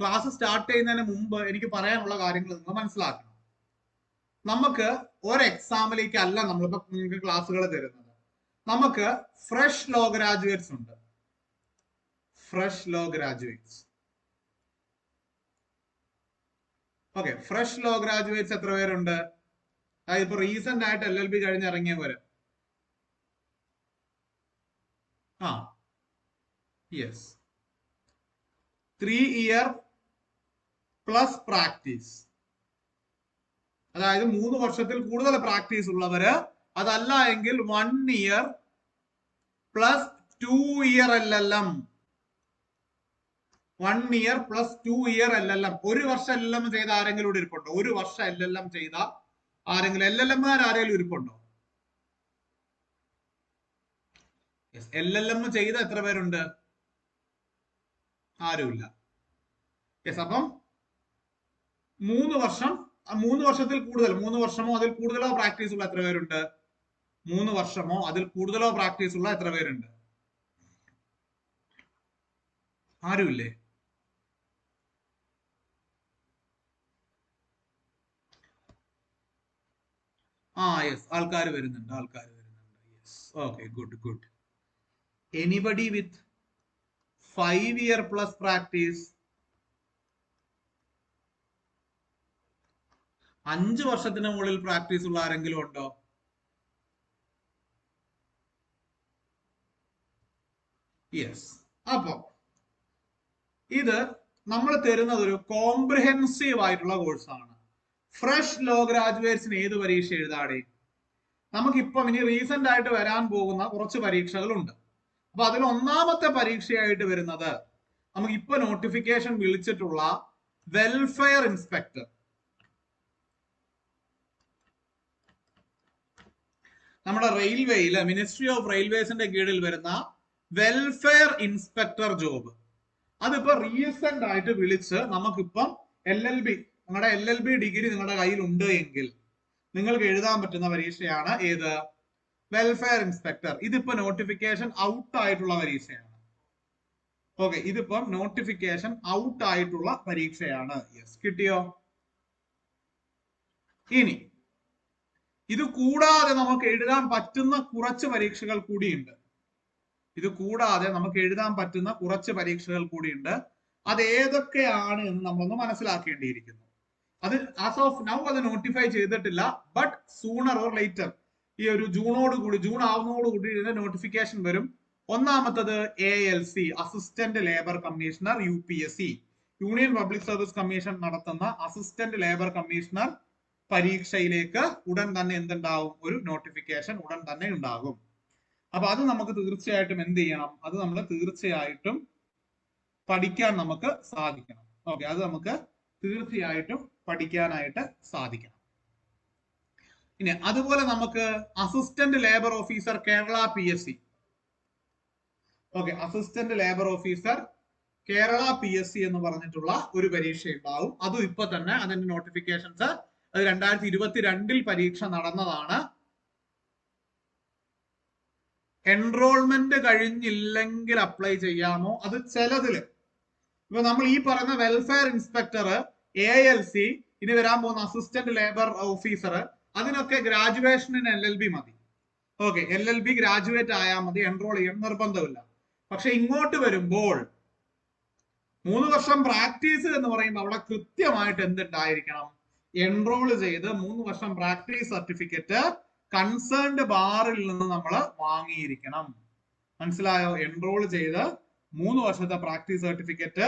Class start ചെയ്യുന്നതിന് മുമ്പ് എനിക്ക് പറയാനുള്ള കാര്യങ്ങൾ നിങ്ങൾ മനസ്സിലാക്കണം. നമുക്ക് ഒരു എക്സാമിലേക്ക് അല്ല നമ്മളിപ്പോ നിങ്ങൾക്ക് ക്ലാസ്സുകൾ തരുന്നത്. നമുക്ക് ഫ്രഷ് ലോ ഗ്രാജുവേറ്റ്സ് ഉണ്ട്. Fresh law graduates. Okay, fresh law graduates എത്ര പേരുണ്ട്? അതായത് ഇപ്പൊ റീസെന്റ് ആയിട്ട് LLB കഴിഞ്ഞിറങ്ങിയവര്. ആ യെസ്, 3 ഇയർ പ്ലസ് പ്രാക്ടീസ്. അതായത് 3 വർഷത്തിൽ കൂടുതൽ പ്രാക്ടീസ് ഉള്ളവര്, അതല്ല എങ്കിൽ 1 year plus 2 year LLM. 1 year plus 2 year LLM. ഒരു വർഷം LLM ചെയ്ത ആരെങ്കിലും ഇവിടെ ഇരിപ്പുണ്ടോ? ഒരു വർഷം LLM ചെയ്ത ആരെങ്കിലും, LLM-കാർ ആരെങ്കിലും ഇരിപ്പുണ്ടോ? LLM ചെയ്ത എത്ര പേരുണ്ട്? ആരുമില്ല. യെസ്, അപ്പം 3 വർഷം, 3 വർഷത്തിൽ കൂടുതൽ, 3 വർഷമോ അതിൽ കൂടുതലോ പ്രാക്ടീസ് ഉള്ള എത്ര പേരുണ്ട്? 3 വർഷമോ അതിൽ കൂടുതലോ പ്രാക്ടീസ് ഉള്ള എത്ര പേരുണ്ട്? ആരുമില്ലേ? യെസ്, ആൾക്കാർ വരുന്നുണ്ട്. Yes, okay, good good. Anybody with 5 year plus practice? 5 വർഷത്തിന് മുകളിൽ പ്രാക്ടീസ് ഉള്ള ആരെങ്കിലും ഉണ്ടോ? യെസ്. അപ്പൊ ഇത് നമ്മൾ തരുന്നത് ഒരു കോംപ്രിഹെൻസീവ് ആയിട്ടുള്ള കോഴ്സാണ്. ഫ്രഷ് ലോ ഗ്രാജുവേറ്റ്സിന് ഏത് പരീക്ഷ എഴുതാടെ? നമുക്കിപ്പം ഇനി റീസെന്റ് ആയിട്ട് വരാൻ പോകുന്ന കുറച്ച് പരീക്ഷകളുണ്ട്. അപ്പൊ അതിൽ ഒന്നാമത്തെ പരീക്ഷയായിട്ട് വരുന്നത് നമുക്ക് ഇപ്പൊ നോട്ടിഫിക്കേഷൻ വിളിച്ചിട്ടുള്ള വെൽഫെയർ ഇൻസ്പെക്ടർ. നമ്മുടെ റെയിൽവേയില് മിനിസ്ട്രി ഓഫ് റെയിൽവേസിന്റെ കീഴിൽ വരുന്ന വെൽഫെയർ ഇൻസ്പെക്ടർ ജോബ്. അതിപ്പോ റീസെന്റ് ആയിട്ട് വിളിച്ച് നമുക്കിപ്പം LLB, നിങ്ങളുടെ LLB ഡിഗ്രി നിങ്ങളുടെ കയ്യിൽ ഉണ്ട് എങ്കിൽ നിങ്ങൾക്ക് എഴുതാൻ പറ്റുന്ന പരീക്ഷയാണ് ഏത്? Welfare inspector. ഇതിപ്പോ നോട്ടിഫിക്കേഷൻ ഔട്ട് ആയിട്ടുള്ള പരീക്ഷയാണ്. ഓക്കെ, ഇതിപ്പം നോട്ടിഫിക്കേഷൻ ഔട്ട് ആയിട്ടുള്ള പരീക്ഷയാണ്. യെസ്, കിട്ടിയോ? ഇനി ഇത് കൂടാതെ നമുക്ക് എഴുതാൻ പറ്റുന്ന കുറച്ച് പരീക്ഷകൾ കൂടിയുണ്ട്. ഇത് കൂടാതെ നമുക്ക് എഴുതാൻ പറ്റുന്ന കുറച്ച് പരീക്ഷകൾ കൂടിയുണ്ട്. അത് ഏതൊക്കെയാണ് എന്ന് നമ്മളൊന്ന് മനസ്സിലാക്കേണ്ടിയിരിക്കുന്നു. അത് ആസ് ഓഫ് നൗ അത് നോട്ടിഫൈ ചെയ്തിട്ടില്ല. ബട്ട് സൂണർ ഓർ ലേറ്റർ, ഈ ഒരു ജൂൺ ആവുന്നതോടുകൂടി ഇതിന്റെ നോട്ടിഫിക്കേഷൻ വരും. ഒന്നാമത്തത് ALC, assistant labour commissioner, UPSC, union public service commission നടത്തുന്ന അസിസ്റ്റന്റ് ലേബർ കമ്മീഷണർ പരീക്ഷയിലേക്ക് ഉടൻ തന്നെ എന്തുണ്ടാവും? ഒരു നോട്ടിഫിക്കേഷൻ ഉടൻ തന്നെ ഉണ്ടാകും. അപ്പൊ അത് നമുക്ക് തീർച്ചയായിട്ടും എന്ത് ചെയ്യണം? അത് നമ്മൾ തീർച്ചയായിട്ടും പഠിക്കാൻ നമുക്ക് സാധിക്കണം. ഓക്കെ, അത് നമുക്ക് തീർച്ചയായിട്ടും പഠിക്കാനായിട്ട് സാധിക്കണം. ഇനി അതുപോലെ നമുക്ക് assistant labour officer Kerala PSC. Okay, assistant labour officer Kerala PSC എന്ന് പറഞ്ഞിട്ടുള്ള ഒരു പരീക്ഷ ഉണ്ടാവും. അതും ഇപ്പൊ തന്നെ അതിന്റെ നോട്ടിഫിക്കേഷൻസ്, അത് 2022 പരീക്ഷ നടന്നതാണ്. എൻറോൾമെന്റ് കഴിഞ്ഞില്ലെങ്കിൽ അപ്ലൈ ചെയ്യാമോ? അത് ചിലതില്, ഇപ്പൊ നമ്മൾ ഈ പറയുന്ന വെൽഫെയർ ഇൻസ്പെക്ടർ, ALC, ഇനി വരാൻ പോകുന്ന അസിസ്റ്റന്റ് ലേബർ ഓഫീസർ, അതിനൊക്കെ ഗ്രാജുവേഷനിന് LLB മതി. ഓക്കെ, LLB ഗ്രാജുവേറ്റ് ആയാൽ മതി, എൻറോൾ ചെയ്യാൻ നിർബന്ധമില്ല. പക്ഷെ ഇങ്ങോട്ട് വരുമ്പോൾ 3 വർഷം പ്രാക്ടീസ് എന്ന് പറയുമ്പോൾ അവിടെ കൃത്യമായിട്ട് എന്തുണ്ടായിരിക്കണം? എൻറോൾ ചെയ്ത് 3 വർഷം പ്രാക്ടീസ് സർട്ടിഫിക്കറ്റ് കൺസേൺഡ് ബാറിൽ നിന്ന് നമ്മൾ വാങ്ങിയിരിക്കണം. മനസ്സിലായോ? എൻറോൾ ചെയ്ത് 3 വർഷത്തെ പ്രാക്ടീസ് സർട്ടിഫിക്കറ്റ്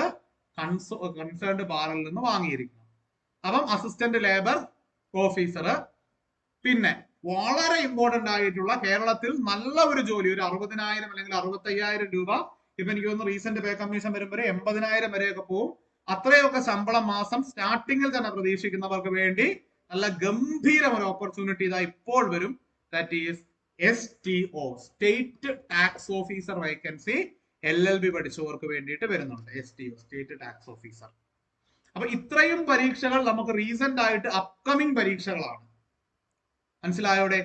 കൺസേൺഡ് ബാറിൽ നിന്ന് വാങ്ങിയിരിക്കണം. അപ്പം അസിസ്റ്റന്റ് ലേബർ ഓഫീസർ. പിന്നെ വളരെ ഇമ്പോർട്ടന്റ് ആയിട്ടുള്ള, കേരളത്തിൽ നല്ല ഒരു ജോലി, ഒരു 60,000 അല്ലെങ്കിൽ 65,000 രൂപ, ഇപ്പൊ എനിക്ക് തോന്നുന്നു റീസെന്റ് പേ കമ്മീഷൻ വരുമ്പോൾ 80,000 വരെയൊക്കെ പോകും. അത്രയൊക്കെ ശമ്പളം മാസം സ്റ്റാർട്ടിങ്ങിൽ തന്നെ പ്രതീക്ഷിക്കുന്നവർക്ക് വേണ്ടി നല്ല ഗംഭീരം ഒരു ഓപ്പർച്യൂണിറ്റി ഇതാ ഇപ്പോൾ വരും. That is STO, state tax officer vacancy LLB പഠിച്ചവർക്ക് വേണ്ടിയിട്ട് വരുന്നുണ്ട്. STO, state tax officer. അപ്പൊ ഇത്രയും പരീക്ഷകൾ നമുക്ക് റീസെന്റ് ആയിട്ട് അപ്കമിങ് പരീക്ഷകളാണ്. മനസ്സിലായോടെ?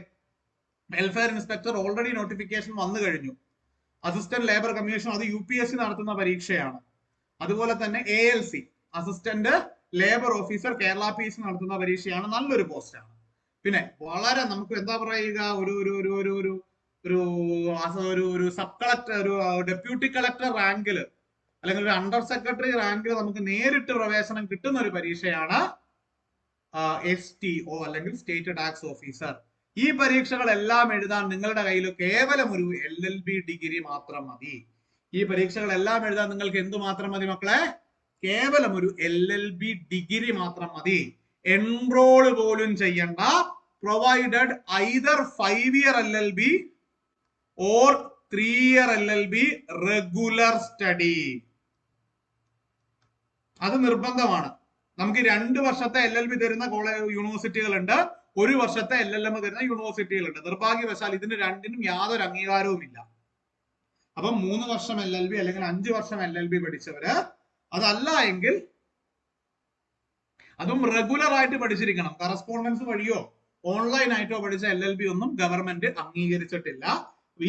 വെൽഫെയർ ഇൻസ്പെക്ടർ ഓൾറെഡി നോട്ടിഫിക്കേഷൻ വന്നു കഴിഞ്ഞു. അസിസ്റ്റന്റ് ലേബർ കമ്മീഷൻ, അത് UPSC നടത്തുന്ന പരീക്ഷയാണ്. അതുപോലെ തന്നെ ALC assistant labour officer Kerala PSC നടത്തുന്ന പരീക്ഷയാണ്, നല്ലൊരു പോസ്റ്റാണ്. പിന്നെ വളരെ നമുക്ക് എന്താ പറയുക, ഒരു ഒരു ഒരു ഒരു ഒരു ഒരു ഒരു സബ് കളക്ടർ, ഒരു ഡെപ്യൂട്ടി കളക്ടർ റാങ്കിൽ അല്ലെങ്കിൽ ഒരു അണ്ടർ സെക്രട്ടറി റാങ്കിൽ നമുക്ക് നേരിട്ട് പ്രവേശനം കിട്ടുന്ന ഒരു പരീക്ഷയാണ് STO അല്ലെങ്കിൽ സ്റ്റേറ്റ് ടാക്സ് ഓഫീസർ. ഈ പരീക്ഷകളെല്ലാം എഴുതാൻ നിങ്ങളുടെ കയ്യിൽ കേവലം ഒരു LLB ഡിഗ്രി മാത്രം മതി. ഈ പരീക്ഷകളെല്ലാം എഴുതാൻ നിങ്ങൾക്ക് എന്ത് മാത്രം മതി മക്കളെ? കേവലം ഒരു LLB ഡിഗ്രി മാത്രം മതി. എൻറോൾ പോലും ചെയ്യണ്ട. Provided either 5 year LLB or 3 year LLB regular study. അത് നിർബന്ധമാണ്. നമുക്ക് 2 വർഷത്തെ LLB തരുന്ന യൂണിവേഴ്സിറ്റികളുണ്ട്, 1 വർഷത്തെ LLM തരുന്ന യൂണിവേഴ്സിറ്റികളുണ്ട്. നിർഭാഗ്യവശാൽ ഇതിന് രണ്ടിനും യാതൊരു അംഗീകാരവും ഇല്ല. അപ്പം 3 വർഷം LLB അല്ലെങ്കിൽ 5 വർഷം LLB പഠിച്ചവര്, അതല്ല എങ്കിൽ അതും റെഗുലർ ആയിട്ട് പഠിച്ചിരിക്കണം. കറസ്പോണ്ടൻസ് വഴിയോ ഓൺലൈൻ ആയിട്ടോ പഠിച്ച LLB ഒന്നും ഗവൺമെന്റ് അംഗീകരിച്ചിട്ടില്ല.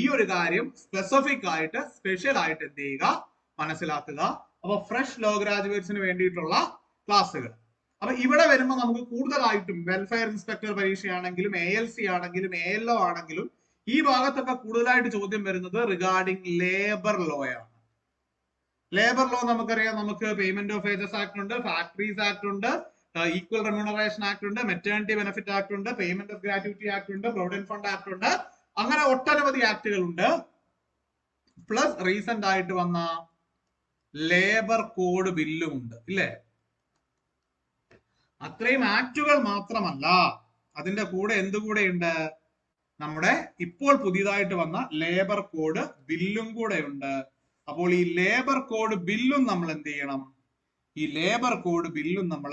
ഈ ഒരു കാര്യം സ്പെസിഫിക് ആയിട്ട് സ്പെഷ്യൽ ആയിട്ട് എന്ത് ചെയ്യുക, മനസ്സിലാക്കുക. അപ്പൊ ഫ്രഷ് ലോ ഗ്രാജുവേറ്റ്സിന് വേണ്ടിയിട്ടുള്ള ക്ലാസ്സുകൾ. അപ്പൊ ഇവിടെ വരുമ്പോൾ നമുക്ക് കൂടുതലായിട്ടും വെൽഫെയർ ഇൻസ്പെക്ടർ പരീക്ഷയാണെങ്കിലും ALC ആണെങ്കിലും ALO ആണെങ്കിലും ഈ ഭാഗത്തൊക്കെ കൂടുതലായിട്ട് ചോദ്യം വരുന്നത് റിഗാർഡിംഗ് ലേബർ ലോ ആണ്. ലേബർ ലോ നമുക്കറിയാം, നമുക്ക് പേയ്മെന്റ് ഓഫ് വേജസ് ആക്ട് ഉണ്ട്, ഫാക്ടറീസ് ആക്ട് ഉണ്ട്, ഈക്വൽ റെമ്യൂണറേഷൻ ആക്ട് ഉണ്ട്, മെറ്റേണിറ്റി ബെനിഫിറ്റ് ആക്ട് ഉണ്ട്, പേയ്മെന്റ് ഓഫ് ഗ്രാറ്റുവിറ്റി ആക്ട് ഉണ്ട്, പ്രൊവിഡന്റ് ഫണ്ട് ആക്ട് ഉണ്ട്. അങ്ങനെ ഒട്ടനവധി ആക്ടുകൾ ഉണ്ട്. പ്ലസ് റീസെന്റ് ആയിട്ട് വന്ന ലേബർ കോഡ് ബില്ലും ഉണ്ട്, ഇല്ലേ? അത്രയും ആക്ടുകൾ മാത്രമല്ല, അതിന്റെ കൂടെ എന്തുകൂടെ ഉണ്ട്? നമ്മുടെ ഇപ്പോൾ പുതിയതായിട്ട് വന്ന ലേബർ കോഡ് ബില്ലും കൂടെ ഉണ്ട്. അപ്പോൾ ഈ ലേബർ കോഡ് ബില്ലും നമ്മൾ എന്ത് ചെയ്യണം? ഈ ലേബർ കോഡ് ബില്ലും നമ്മൾ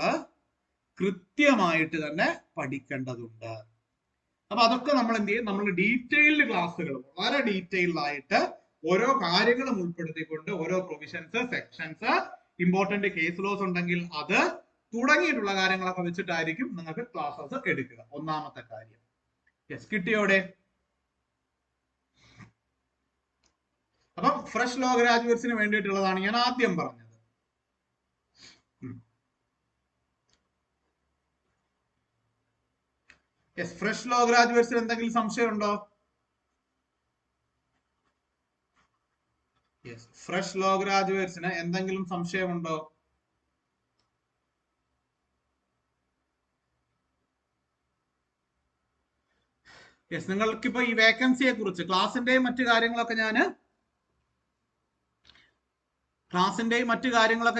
കൃത്യമായിട്ട് തന്നെ പഠിക്കേണ്ടതുണ്ട്. അപ്പൊ അതൊക്കെ നമ്മൾ എന്ത് ചെയ്യും? നമ്മൾ ഡീറ്റെയിൽഡ് ക്ലാസ്സുകൾ വളരെ ഡീറ്റെയിൽഡ് ആയിട്ട് ഓരോ കാര്യങ്ങളും ഉൾപ്പെടുത്തിക്കൊണ്ട് ഓരോ provisions, sections, important case loss ഉണ്ടെങ്കിൽ അത് തുടങ്ങിയിട്ടുള്ള കാര്യങ്ങളൊക്കെ വെച്ചിട്ടായിരിക്കും നിങ്ങൾക്ക് ക്ലാസ്സസ് എടുക്കുക. ഒന്നാമത്തെ കാര്യം. യെസ്, കിട്ടിയോടെ? അപ്പം ഫ്രഷ് ലോ ഗ്രാജുവേറ്റ്സിന് വേണ്ടിയിട്ടുള്ളതാണ് ഞാൻ ആദ്യം പറഞ്ഞത്. യെസ്, ഫ്രഷ് ലോ ഗ്രാജുവേറ്റ്സിന് എന്തെങ്കിലും സംശയമുണ്ടോ? യെസ്, ഫ്രഷ് ലോ ഗ്രാജുവേറ്റ്സിന് എന്തെങ്കിലും സംശയമുണ്ടോ? യെസ്, നിങ്ങൾക്കിപ്പോ ഈ വേക്കൻസിയെ കുറിച്ച് ക്ലാസിന്റെയും മറ്റു കാര്യങ്ങളൊക്കെ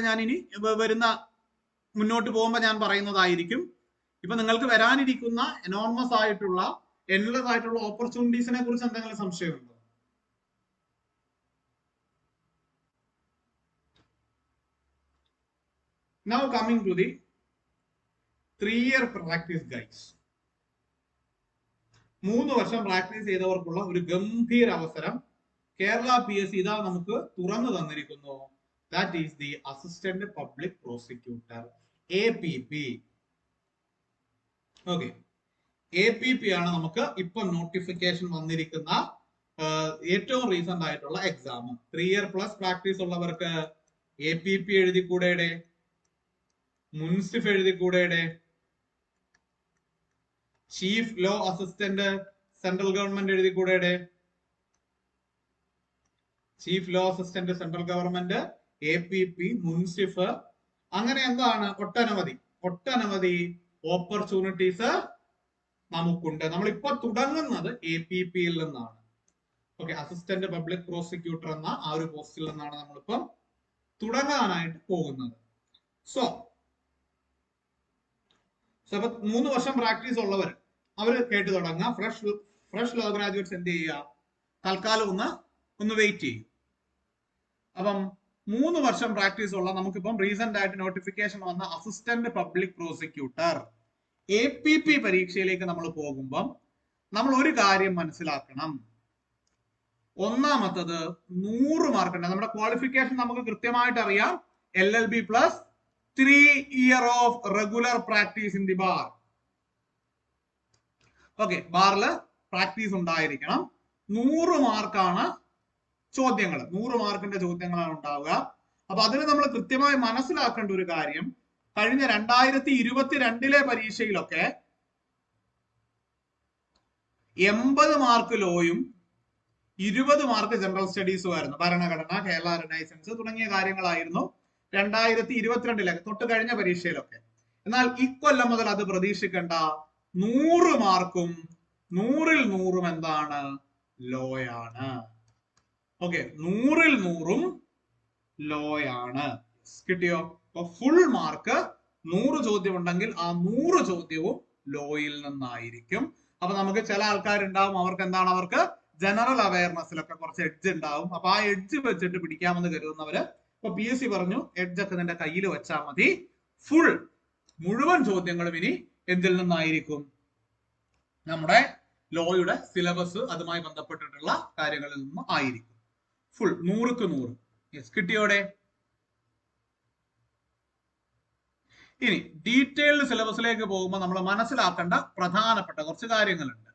ഞാൻ ഇനി വരുന്ന മുന്നോട്ട് പോകുമ്പോൾ ഞാൻ പറയുന്നതായിരിക്കും. ഇപ്പൊ നിങ്ങൾക്ക് വരാനിരിക്കുന്ന എനോർമസ് ആയിട്ടുള്ള എൻലെസ് ആയിട്ടുള്ള ഓപ്പർച്യൂണിറ്റീസിനെ കുറിച്ച് എന്തെങ്കിലും സംശയമുണ്ടോ? Now coming to the 3 year practice guys. 3 വർഷം പ്രാക്ടീസ് ചെയ്തവർക്കുള്ള ഒരു ഗംഭീര അവസരം കേരള PSC ഇതാ നമുക്ക് തുറന്നു തന്നിരിക്കുന്നു. That is the Assistant Public Prosecutor, APP. Okay, APP ആണ് നമുക്ക് ഇപ്പൊ നോട്ടിഫിക്കേഷൻ വന്നിരിക്കുന്ന ഏറ്റവും റീസെന്റ് ആയിട്ടുള്ള എക്സാം. 3 year പ്ലസ് പ്രാക്ടീസ് ഉള്ളവർക്ക് APP എഴുതിക്കൂടെ? മുൻസിഫ് എഴുതിക്കൂടെ? Chief law assistant central government എഴുതിക്കൂടെ? Chief law assistant central government, APP, മുൻസിഫ്, അങ്ങനെ എന്താണ് ഒട്ടനവധി ഓപ്പർച്യൂണിറ്റീസ് നമുക്കുണ്ട്. നമ്മളിപ്പോ തുടങ്ങുന്നത് APP-യിൽ നിന്നാണ്. ഓക്കെ, അസിസ്റ്റന്റ് പബ്ലിക് പ്രോസിക്യൂട്ടർ എന്ന ആ ഒരു പോസ്റ്റിൽ നിന്നാണ് നമ്മളിപ്പം തുടങ്ങാനായിട്ട് പോകുന്നത്. സോ അപ്പൊ 3 വർഷം പ്രാക്ടീസ് ഉള്ളവർ അവര് കേട്ട് തുടങ്ങുക. ഫ്രഷ് ലോ ഗ്രാജുവേറ്റ്സ് എന്ത് ചെയ്യുക? തൽക്കാലം ഒന്ന് വെയിറ്റ് ചെയ്യും. അപ്പം 3 വർഷം പ്രാക്ടീസ് ഉള്ള നമുക്കിപ്പം റീസെന്റ് ആയിട്ട് നോട്ടിഫിക്കേഷൻ വന്ന അസിസ്റ്റന്റ് പബ്ലിക് പ്രോസിക്യൂട്ടർ APP പരീക്ഷയിലേക്ക് നമ്മൾ പോകുമ്പം നമ്മൾ ഒരു കാര്യം മനസ്സിലാക്കണം. ഒന്നാമത്തത് 100 മാർക്കുണ്ട്. നമ്മുടെ ക്വാളിഫിക്കേഷൻ നമുക്ക് കൃത്യമായിട്ട് അറിയാം. LLB പ്ലസ് 3 year of regular practice in the bar. Okay, ബാറില് പ്രാക്ടീസ് ഉണ്ടായിരിക്കണം. 100 മാർക്കാണ് ചോദ്യങ്ങൾ, 100 മാർക്കിന്റെ ചോദ്യങ്ങളാണ് ഉണ്ടാവുക. അപ്പൊ അതിന് നമ്മൾ കൃത്യമായി മനസ്സിലാക്കേണ്ട ഒരു കാര്യം, കഴിഞ്ഞ 2022 പരീക്ഷയിലൊക്കെ 80 മാർക്ക് ലോയും 20 മാർക്ക് ജനറൽ സ്റ്റഡീസും ആയിരുന്നു. ഭരണഘടന, കേരള റിനൈസൻസ് തുടങ്ങിയ കാര്യങ്ങളായിരുന്നു 2022 തൊട്ട് കഴിഞ്ഞ പരീക്ഷയിലൊക്കെ. എന്നാൽ ഇക്കൊല്ലം മുതൽ അത് പ്രതീക്ഷിക്കേണ്ട. 100 മാർക്കും 100-ൽ 100ഉം എന്താണ്? ലോയാണ്. ഓക്കെ, 100-ൽ 100ഉം ലോയാണ്. കിട്ടിയോ? അപ്പൊ ഫുൾ മാർക്ക് 100 ചോദ്യം ഉണ്ടെങ്കിൽ ആ 100 ചോദ്യവും ലോയിൽ നിന്നായിരിക്കും. അപ്പൊ നമുക്ക് ചില ആൾക്കാരുണ്ടാവും, അവർക്ക് എന്താണ്, അവർക്ക് ജനറൽ അവയർനെസ്സിലൊക്കെ കുറച്ച് എഡ്ജ് ഉണ്ടാവും. അപ്പൊ ആ എഡ്ജ് വെച്ചിട്ട് പിടിക്കാമെന്ന് കരുതുന്നവര്, ഇപ്പൊ PSC പറഞ്ഞു എഡ്ജ് ഒക്കെ നിന്റെ കയ്യിൽ വെച്ചാൽ മതി. ഫുൾ മുഴുവൻ ചോദ്യങ്ങളും ഇനി എന്തിൽ നിന്നായിരിക്കും? നമ്മുടെ ലോയുടെ സിലബസ്, അതുമായി ബന്ധപ്പെട്ടിട്ടുള്ള കാര്യങ്ങളിൽ നിന്നും ആയിരിക്കും. ഫുൾ 100-ക്ക് 100. യെസ്, കിട്ടിയോടെ? ഇനി ഡീറ്റെയിൽഡ് സിലബസിലേക്ക് പോകുമ്പോൾ നമ്മൾ മനസ്സിലാക്കേണ്ട പ്രധാനപ്പെട്ട കുറച്ച് കാര്യങ്ങളുണ്ട്.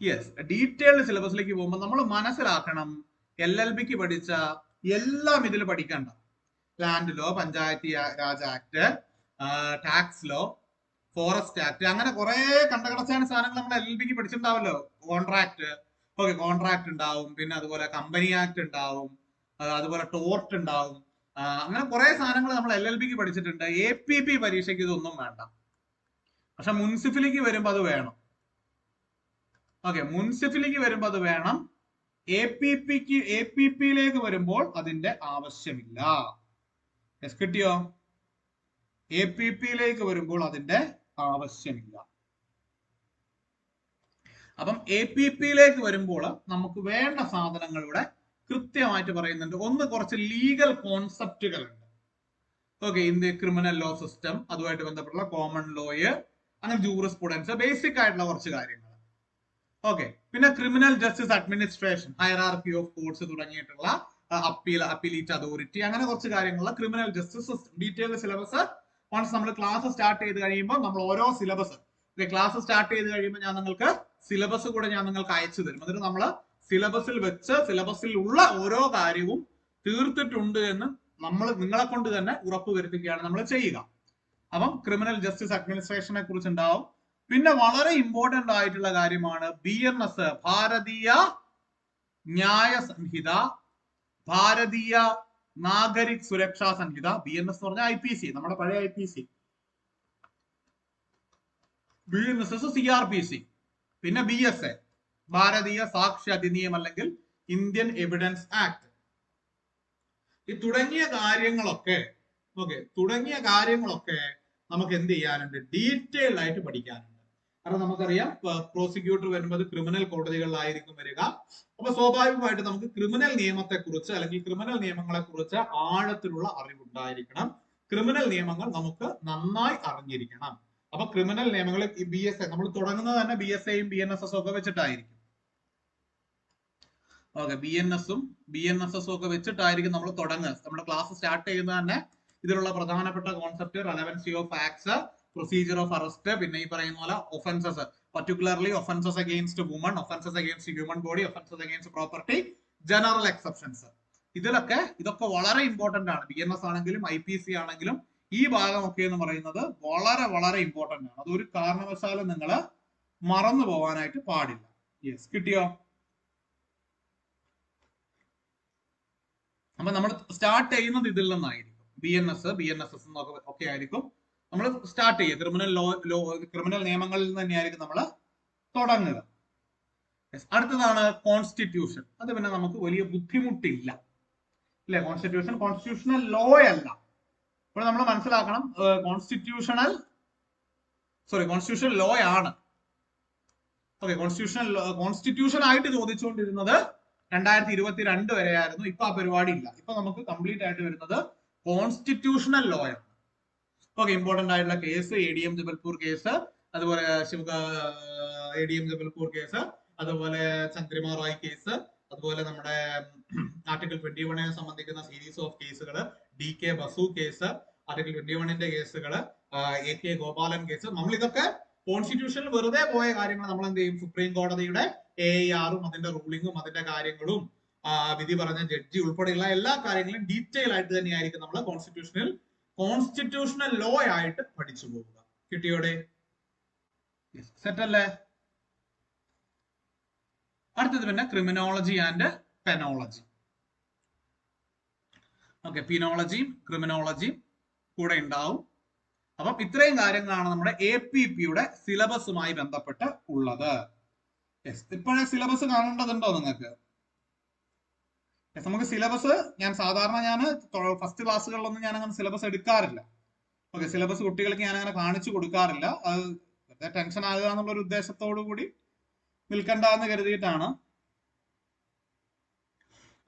യെസ്, ഡീറ്റെയിൽഡ് സിലബസിലേക്ക് പോകുമ്പോൾ നമ്മൾ മനസ്സിലാക്കണം, LLBക്ക് പഠിച്ച എല്ലാം ഇതിൽ പഠിക്കണ്ട. Land law, Panchayati Raj act, tax law, forest act, അങ്ങനെ കുറെ കണ്ടകടച്ചാണ് സാധനങ്ങൾ നമ്മൾ LLBക്ക് പഠിച്ചിട്ടുണ്ടാവല്ലോ. കോൺട്രാക്ട്, ഓക്കെ, കോൺട്രാക്ട് ഉണ്ടാവും. പിന്നെ അതുപോലെ കമ്പനി ആക്ട് ഉണ്ടാവും, അതുപോലെ ടോർട്ട് ഉണ്ടാവും. അങ്ങനെ കുറെ സാധനങ്ങൾ നമ്മൾ LLBക്ക് പഠിച്ചിട്ടുണ്ട്. APP പരീക്ഷയ്ക്ക് ഇതൊന്നും വേണ്ട. പക്ഷെ മുനിസിപ്പലിക്ക് വരുമ്പോ അത് വേണം. ഓക്കെ, മുനിസിപ്പലിക്ക് വരുമ്പോ അത് വേണം. APPയിലേക്ക് വരുമ്പോൾ അതിന്റെ ആവശ്യമില്ല. കിട്ടിയോ? APPയിലേക്ക് വരുമ്പോൾ അതിന്റെ ആവശ്യമില്ല. അപ്പം APPയിലേക്ക് വരുമ്പോൾ നമുക്ക് വേണ്ട സാധനങ്ങളുടെ കൃത്യമായിട്ട് പറയുന്നുണ്ട്. ഒന്ന്, കുറച്ച് ലീഗൽ കോൺസെപ്റ്റുകളുണ്ട്. Okay, India criminal law system, അതുമായിട്ട് ബന്ധപ്പെട്ടുള്ള കോമൺ ലോയ്, അങ്ങനെ ജൂറിസ്പ്രുഡൻസ്, ബേസിക് ആയിട്ടുള്ള കുറച്ച് കാര്യങ്ങൾ. ഓക്കെ, പിന്നെ criminal justice administration, hierarchy of courts തുടങ്ങിയിട്ടുള്ള അപ്പീലീറ്റ് അതോറിറ്റി, അങ്ങനെ കുറച്ച് കാര്യങ്ങളുള്ള criminal justice system. Detailed syllabus once നമ്മൾ ക്ലാസ് സ്റ്റാർട്ട് ചെയ്ത് കഴിയുമ്പോൾ നമ്മൾ ഓരോ സിലബസ്, ക്ലാസ് സ്റ്റാർട്ട് ചെയ്ത് കഴിയുമ്പോൾ ഞാൻ നിങ്ങൾക്ക് സിലബസ് കൂടെ ഞാൻ നിങ്ങൾക്ക് അയച്ചു തരും. എന്നിട്ട് നമ്മൾ സിലബസിൽ വെച്ച് സിലബസിൽ ഉള്ള ഓരോ കാര്യവും തീർത്തിട്ടുണ്ട് എന്ന് നിങ്ങളെ കൊണ്ട് തന്നെ ഉറപ്പ് വരുത്തുകയാണ് നമ്മൾ ചെയ്യുക. അപ്പം ക്രിമിനൽ ജസ്റ്റിസ് അഡ്മിനിസ്ട്രേഷനെ കുറിച്ച് ഉണ്ടാവും. പിന്നെ വളരെ ഇമ്പോർട്ടന്റ് ആയിട്ടുള്ള കാര്യമാണ് BNS, ഭാരതീയ ന്യായ സംഹിത, ഭാരതീയ നാഗരിക് സുരക്ഷാ സംഹിത. BNS എന്ന് പറഞ്ഞാൽ IPC, നമ്മുടെ പഴയ IPC. BNSS CRPC. പിന്നെ BSA, ഭാരതീയ സാക്ഷ്യ അധിനിയമം അല്ലെങ്കിൽ ഇന്ത്യൻ എവിഡൻസ് ആക്ട്. ഈ തുടങ്ങിയ കാര്യങ്ങളൊക്കെ നമുക്ക് എന്ത് ചെയ്യാനുണ്ട്? ഡീറ്റെയിൽഡ് ആയിട്ട് പഠിക്കാനുണ്ട്. കാരണം നമുക്കറിയാം, പ്രോസിക്യൂട്ടർ വരുമ്പോൾ ക്രിമിനൽ കോടതികളിലായിരിക്കും വരിക. അപ്പൊ സ്വാഭാവികമായിട്ട് നമുക്ക് ക്രിമിനൽ നിയമത്തെ കുറിച്ച് അല്ലെങ്കിൽ ക്രിമിനൽ നിയമങ്ങളെ കുറിച്ച് ആഴത്തിലുള്ള അറിവുണ്ടായിരിക്കണം. ക്രിമിനൽ നിയമങ്ങൾ നമുക്ക് നന്നായി അറിഞ്ഞിരിക്കണം. അപ്പൊ ക്രിമിനൽ നിയമങ്ങൾ ഈ BSA നമ്മൾ തുടങ്ങുന്നത് തന്നെ BSAയും BNSS ഒക്കെ വെച്ചിട്ടായിരിക്കും. ഓക്കെ, BNSS ഒക്കെ വെച്ചിട്ടായിരിക്കും നമ്മൾ തുടങ്ങുക. നമ്മുടെ ക്ലാസ് സ്റ്റാർട്ട് ചെയ്യുന്നത് തന്നെ ഇതിലുള്ള പ്രധാനപ്പെട്ട concept, relevancy of acts, procedure of arrest, പിന്നെ ഈ പറയുന്ന പോലെ offences, particularly offences against woman, offences against human body, offences against property, general exceptions. ഇതൊക്കെ വളരെ ഇമ്പോർട്ടന്റ് ആണ്. BNS ആണെങ്കിലും IPC ആണെങ്കിലും ഈ ഭാഗമൊക്കെ എന്ന് പറയുന്നത് വളരെ വളരെ ഇമ്പോർട്ടന്റ് ആണ്. അതൊരു കാരണവശാലും നിങ്ങൾ മറന്നു പോകാനായിട്ട് പാടില്ല. യെസ്, കിട്ടിയോ? അപ്പൊ നമ്മൾ സ്റ്റാർട്ട് ചെയ്യുന്നത് ഇതിൽ നിന്നായിരിക്കും. BNSS ഒക്കെ ആയിരിക്കും നമ്മൾ സ്റ്റാർട്ട് ചെയ്യുക. ക്രിമിനൽ നിയമങ്ങളിൽ നിന്ന് തന്നെയായിരിക്കും നമ്മൾ തുടങ്ങുക. അടുത്തതാണ് കോൺസ്റ്റിറ്റ്യൂഷൻ. അത് പിന്നെ നമുക്ക് വലിയ ബുദ്ധിമുട്ടില്ല, അല്ലെ? കോൺസ്റ്റിറ്റ്യൂഷണൽ ലോ അല്ല. ഇപ്പോൾ നമ്മൾ മനസ്സിലാക്കണം, കോൺസ്റ്റിറ്റ്യൂഷണൽ ലോ ആണ്. ഓക്കെ, കോൺസ്റ്റിറ്റ്യൂഷൻ ആയിട്ട് ചോദിച്ചുകൊണ്ടിരുന്നത് 2022 വരെയായിരുന്നു. ഇപ്പൊ ആ പരിപാടി ഇല്ല. ഇപ്പൊ നമുക്ക് കംപ്ലീറ്റ് ആയിട്ട് വരുന്നത് കോൺസ്റ്റിറ്റ്യൂഷണൽ ലോ ആണ്. ഓക്കെ, ഇമ്പോർട്ടന്റ് ആയിട്ടുള്ള കേസ് ADM ജബൽപൂർ കേസ്, അതുപോലെ ADM ജബൽപൂർ കേസ്, അതുപോലെ ചന്ദ്രിമ റോയ് കേസ്, അതുപോലെ നമ്മുടെ ആർട്ടിക്കിൾ 21 സംബന്ധിക്കുന്ന സീരീസ് ഓഫ് കേസുകൾ, DK ബസു കേസ്, ആർട്ടിക്കിൾ 21 കേസുകൾ, AK ഗോപാലൻ കേസ്. നമ്മൾ ഇതൊക്കെ കോൺസ്റ്റിറ്റ്യൂഷനിൽ വെറുതെ പോയ കാര്യങ്ങൾ നമ്മൾ എന്ത് ചെയ്യും? സുപ്രീം കോടതിയുടെ AIR-ഉം അതിന്റെ റൂളിങ്ങും അതിന്റെ കാര്യങ്ങളും വിധി പറഞ്ഞ ജഡ്ജി ഉൾപ്പെടെയുള്ള എല്ലാ കാര്യങ്ങളും ഡീറ്റെയിൽ ആയിട്ട് തന്നെയായിരിക്കും നമ്മൾ കോൺസ്റ്റിറ്റ്യൂഷണൽ ലോ ആയിട്ട് പഠിച്ചു പോവുക. കിട്ടിയോടെ? സെറ്റ് അല്ലേ? അടുത്തത് പിന്നെ ക്രിമിനോളജി ആൻഡ് പെനോളജി. ഓക്കെ, പിനോളജിയും ക്രിമിനോളജിയും കൂടെ ഉണ്ടാവും. അപ്പം ഇത്രയും കാര്യങ്ങളാണ് നമ്മുടെ APP-യുടെ സിലബസുമായി ബന്ധപ്പെട്ട് ഉള്ളത്. ഇപ്പോഴേ സിലബസ് കാണേണ്ടതുണ്ടോ നിങ്ങൾക്ക്? നമുക്ക് സിലബസ് ഞാൻ ഫസ്റ്റ് ക്ലാസ്സുകളിലൊന്നും ഞാൻ അങ്ങനെ സിലബസ് എടുക്കാറില്ല. ഓക്കെ, സിലബസ് കുട്ടികൾക്ക് ഞാൻ അങ്ങനെ കാണിച്ചു കൊടുക്കാറില്ല. അത് ടെൻഷൻ ആകുക എന്നുള്ള ഒരു ഉദ്ദേശത്തോടു കൂടി നിൽക്കണ്ട എന്ന് കരുതിയിട്ടാണ്.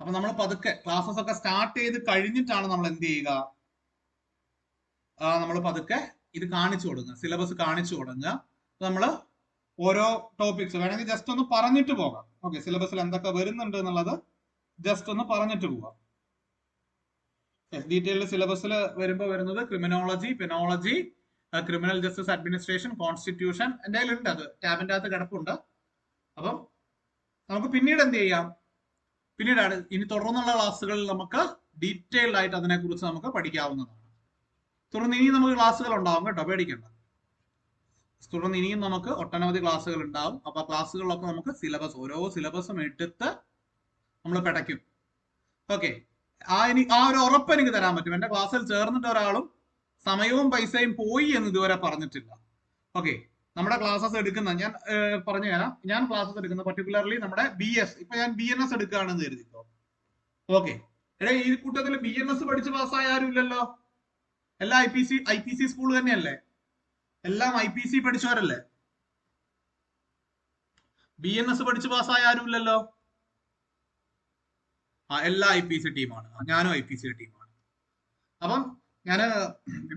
അപ്പൊ നമ്മൾ പതുക്കെ ക്ലാസ്സസ് ഒക്കെ സ്റ്റാർട്ട് ചെയ്ത് കഴിഞ്ഞിട്ടാണ് നമ്മൾ എന്ത് ചെയ്യുക, നമ്മൾ പതുക്കെ ഇത് കാണിച്ചു കൊടുക്കുക, സിലബസ് കാണിച്ചു കൊടുക്കുക. നമ്മൾ ഓരോ ടോപ്പിക്സ് വേണമെങ്കിൽ ജസ്റ്റ് ഒന്ന് പറഞ്ഞിട്ട് പോകാം. ഓക്കെ, സിലബസിൽ എന്തൊക്കെ വരുന്നുണ്ട് എന്നുള്ളത് ജസ്റ്റ് ഒന്ന് പറഞ്ഞിട്ട് പോകാം. ഡീറ്റെയിൽഡ് സിലബസിൽ വരുന്നത് criminology, penology, criminal justice administration, constitution എൻ്റെ കയ്യിലുണ്ട്, അത് ടാബിന്റെ അകത്ത് കിടപ്പുണ്ട്. അപ്പം നമുക്ക് പിന്നീട് എന്ത് ചെയ്യാം, പിന്നീടാണ് ഇനി തുടർന്നുള്ള ക്ലാസ്സുകളിൽ നമുക്ക് ഡീറ്റെയിൽഡ് ആയിട്ട് അതിനെക്കുറിച്ച് നമുക്ക് പഠിക്കാവുന്നതാണ്. തുടർന്ന് ഇനിയും നമുക്ക് ക്ലാസ്സുകൾ ഉണ്ടാവും കേട്ടോ, പേടിക്കണ്ട. തുടർന്ന് ഇനിയും നമുക്ക് ഒട്ടനവധി ക്ലാസ്സുകൾ ഉണ്ടാവും. അപ്പൊ ആ ക്ലാസ്സുകളിലൊക്കെ നമുക്ക് ഓരോ സിലബസും എടുത്ത് നമ്മൾ പഠിക്കും. ഓക്കെ, ആ ഒരു ഉറപ്പ് എനിക്ക് തരാൻ പറ്റും. എന്റെ ക്ലാസ്സിൽ ചേർന്നിട്ട് ഒരാളും സമയവും പൈസയും പോയി എന്ന് ഇതുവരെ പറഞ്ഞിട്ടില്ല. ഓക്കെ, നമ്മുടെ ക്ലാസ്സസ് എടുക്കുന്ന ഞാൻ പറഞ്ഞു തരാം. ഞാൻ ക്ലാസ്സസ് എടുക്കുന്ന പർട്ടിക്കുലർലി നമ്മുടെ BS, ഇപ്പൊ ഞാൻ BNS എടുക്കുകയാണെന്ന് കരുതിക്കോ. ഓക്കെ, ഈ കൂട്ടത്തിൽ BNS പഠിച്ച് പാസ്സായ ആരും ഇല്ലല്ലോ. എല്ലാം IPC സ്കൂൾ തന്നെയല്ലേ? എല്ലാം IPC പഠിച്ചവരല്ലേ? BNS പഠിച്ച് പാസ്സായ ആരും ഇല്ലല്ലോ. എല്ലാ IPC ടീമാണ്, ഞാനും IPC ടീമാണ്. അപ്പം ഞാൻ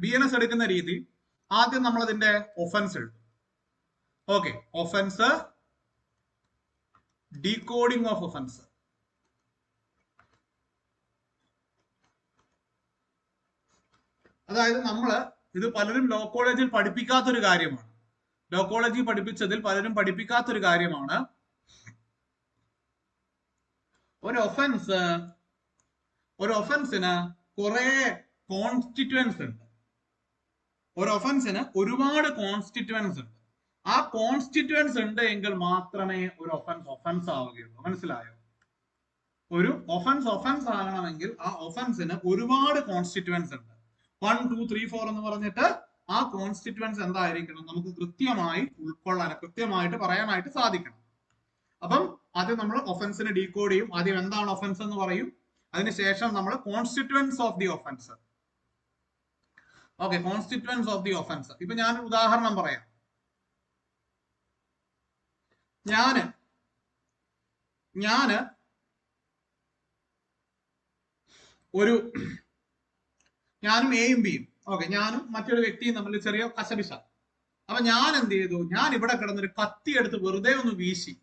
BNS എടുക്കുന്ന രീതി, ആദ്യം നമ്മൾ അതിന്റെ ഒഫൻസ് എഴുതും. Okay, offence, decoding of offence. അതായത് ഇത് പലരും ലോ കോളേജിൽ പഠിപ്പിക്കാത്തൊരു കാര്യമാണ്. ലോ കോളേജിൽ പഠിപ്പിച്ചതിൽ പലരും പഠിപ്പിക്കാത്തൊരു കാര്യമാണ്. ഒരു ഒഫൻസിന് കുറെ കോൺസ്റ്റിറ്റ്യുവൻസ് ഉണ്ട്. ഒരു ഒഫൻസിന് ഒരുപാട് കോൺസ്റ്റിറ്റ്യുവൻസ് ഉണ്ട്. ആ കോൺസ്റ്റിറ്റ്യുവൻസ് ഉണ്ട് എങ്കിൽ മാത്രമേ ഒരു ഒഫൻസ് ആവുകയുള്ളൂ. മനസ്സിലായോ? ഒരു ഒഫൻസ് ആകണമെങ്കിൽ ആ ഒഫൻസിന് ഒരുപാട് കോൺസ്റ്റിറ്റ്യുവൻസ് ഉണ്ട്. 1, 2, 3, 4 എന്ന് പറഞ്ഞിട്ട് ആ കോൺസ്റ്റിറ്റ്യുവൻസ് എന്തായിരിക്കണം, നമുക്ക് കൃത്യമായി ഉൾക്കൊള്ളാൻ, കൃത്യമായിട്ട് പറയാനായിട്ട് സാധിക്കണം. അപ്പം ആദ്യം നമ്മൾ ഒഫൻസിനെ ഡീകോഡ് ചെയ്യും. ആദ്യം എന്താണ് ഒഫൻസ് എന്ന് പറയും, അതിനുശേഷം നമ്മൾ constituents of the offence. Okay, constituents of the offence. ഇപ്പൊ ഞാനൊരു ഉദാഹരണം പറയാം. ഞാനും എയും ബിയും, ഓക്കെ, ഞാനും മറ്റൊരു വ്യക്തിയും തമ്മിൽ ചെറിയ കശപിശ. അപ്പൊ ഞാൻ എന്ത് ചെയ്തു, ഞാൻ ഇവിടെ കിടന്നൊരു കത്തിയെടുത്ത് വെറുതെ ഒന്ന് വീശി.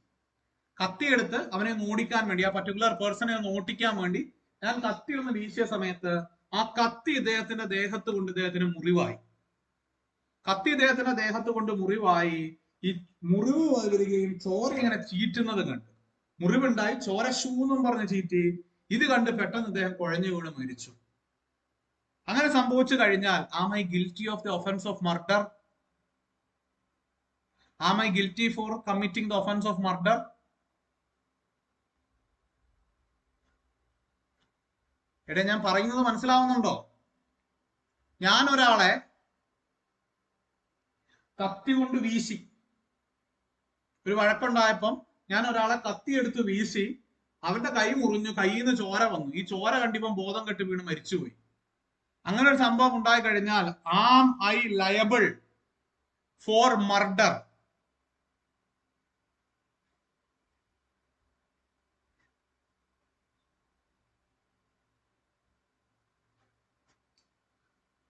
കത്തിയെടുത്ത് അവനെ ഓടിക്കാൻ വേണ്ടി, ആ പർട്ടിക്കുലർ പേഴ്സണെ ഒന്ന് ഓടിക്കാൻ വേണ്ടി ഞാൻ കത്തി ഒന്ന് വീശിയ സമയത്ത് ആ കത്തി ഇദ്ദേഹത്തിന്റെ ദേഹത്ത് കൊണ്ട് ഇദ്ദേഹത്തിന് മുറിവായി. കത്തി ഇദ്ദേഹത്തിന്റെ ദേഹത്ത് കൊണ്ട് മുറിവായി. ഈ മുറിവ് വരികയും ചോര ഇങ്ങനെ ചീറ്റുന്നത് കണ്ട്, മുറിവുണ്ടായി, ചോര ശൂന്നും പറഞ്ഞ് ചീറ്റി. ഇത് കണ്ട് പെട്ടെന്ന് ഇദ്ദേഹം കുഴഞ്ഞു വീണ് മരിച്ചു. അങ്ങനെ സംഭവിച്ചു കഴിഞ്ഞാൽ am I guilty of the offence of murder? Am I guilty for committing the offence of murder? എടേ, ഞാൻ പറയുന്നത് മനസ്സിലാവുന്നുണ്ടോ? ഞാൻ ഒരാളെ കത്തി കൊണ്ട് വീശി, ഒരു വഴക്കുണ്ടായപ്പം ഞാൻ ഒരാളെ കത്തിയെടുത്ത് വീശി, അവന്റെ കൈ മുറിഞ്ഞു, കയ്യിൽ നിന്ന് ചോര വന്നു. ഈ ചോര കണ്ടിപ്പം ബോധം കെട്ട് വീണ് മരിച്ചുപോയി. അങ്ങനെ ഒരു സംഭവം ഉണ്ടായി കഴിഞ്ഞാൽ am I liable for murder?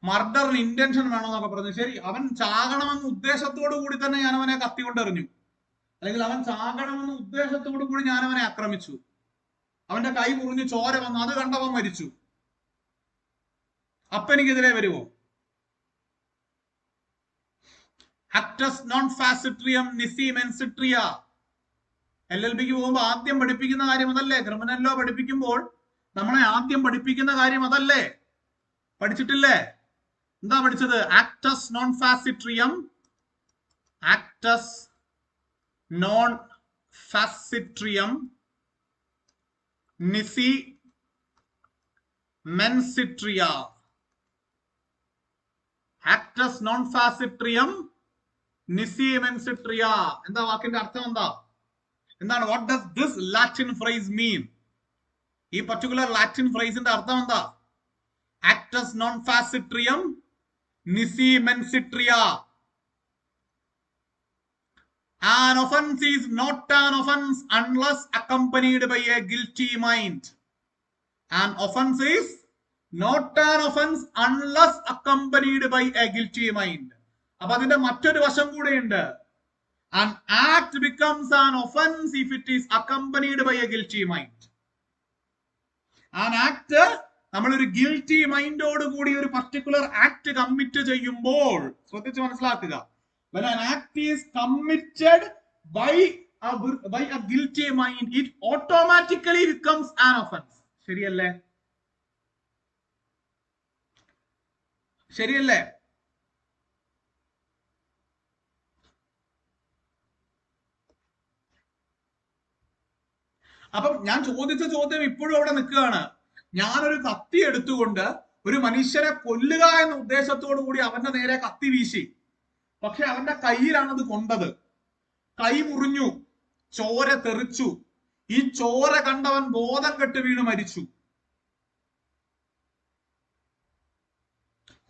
മർഡറിന് ഇന്റൻഷൻ വേണമെന്നൊക്കെ പറഞ്ഞു. ശരി, അവൻ ചാകണമെന്ന ഉദ്ദേശത്തോടു കൂടി തന്നെ ഞാൻ അവനെ കത്തി കൊണ്ടെറിഞ്ഞു, അല്ലെങ്കിൽ അവൻ ചാകണമെന്ന ഉദ്ദേശത്തോടു കൂടി ഞാൻ അവനെ ആക്രമിച്ചു, അവന്റെ കൈ മുറിഞ്ഞു ചോര വന്നു, അത് കണ്ടവൻ മരിച്ചു. അപ്പൊ എനിക്കെതിരെ വരുമോ? ആക്ടസ് നോൺ ഫാസിട്രിയം നിസി മെൻസിട്രിയ. LLBക്ക് പോകുമ്പോൾ ആദ്യം പഠിപ്പിക്കുന്ന കാര്യം അതല്ലേ? ക്രിമിനൽ ലോ പഠിപ്പിക്കുമ്പോൾ നമ്മളെ ആദ്യം പഠിപ്പിക്കുന്ന കാര്യം അതല്ലേ? പഠിച്ചിട്ടില്ലേ? എന്താ പഠിച്ചത്? Actus non facit reum, actus non ഫാസിട്രിയം, നിസി mens sit rea. Actus non ഫാസിട്രിയം, നിസി mens sit rea. എന്താ വാക്കിന്റെ അർത്ഥം? എന്താണ്? What does this Latin phrase mean? ഈ പർട്ടിക്കുലർ ലാറ്റിൻ ഫ്രേസിന്റെ അർത്ഥം എന്താ? ആക്ടസ് നോൺ ഫാസിട്രിയം, നിസി മെൻസിട്രിയ. An offense is not an offense unless accompanied by a guilty mind. An offense is not an offense unless accompanied by a guilty mind. അപ്പൊ അതിന്റെ മറ്റൊരു വശം കൂടെയുണ്ട്. An act becomes an offense if it is accompanied by a guilty mind. An act, നമ്മളൊരു guilty മൈൻഡോട് കൂടി ഒരു particular act commit ചെയ്യുമ്പോൾ, ശ്രദ്ധിച്ച് മനസ്സിലാക്കുക, when an act is committed by a guilty mind, it automatically becomes an offense. ശരിയല്ലേ? ശരിയല്ലേ? അപ്പം ഞാൻ ചോദിച്ച ചോദ്യം ഇപ്പോഴും അവിടെ നിൽക്കുകയാണ്. ഞാനൊരു കത്തി എടുത്തുകൊണ്ട് ഒരു മനുഷ്യരെ കൊല്ലുക എന്ന ഉദ്ദേശത്തോടു കൂടി അവന്റെ നേരെ കത്തി വീശി. പക്ഷെ അവന്റെ കയ്യിലാണ് അത് കൊണ്ടത്. കൈ മുറിഞ്ഞു, ചോര തെറിച്ചു. ഈ ചോര കണ്ടവൻ ബോധം കെട്ട് വീണ് മരിച്ചു.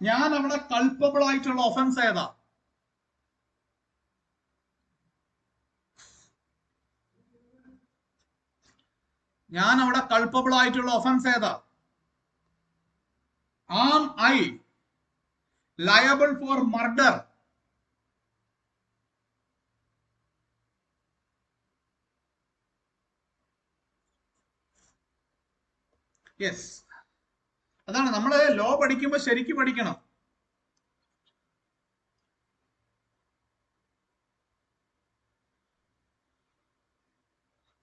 ഞാൻ അവിടെ കൾപ്പബിൾ ആയിട്ടുള്ള ഒഫൻസ് ഏതാ? ഞാൻ അവിടെ കൾപ്പബിൾ ആയിട്ടുള്ള ഒഫൻസ് ഏതാ? Am I liable for murder? Yes. അതാണ് നമ്മള് ലോ പഠിക്കുമ്പോൾ ശരിക്കും പഠിക്കണം.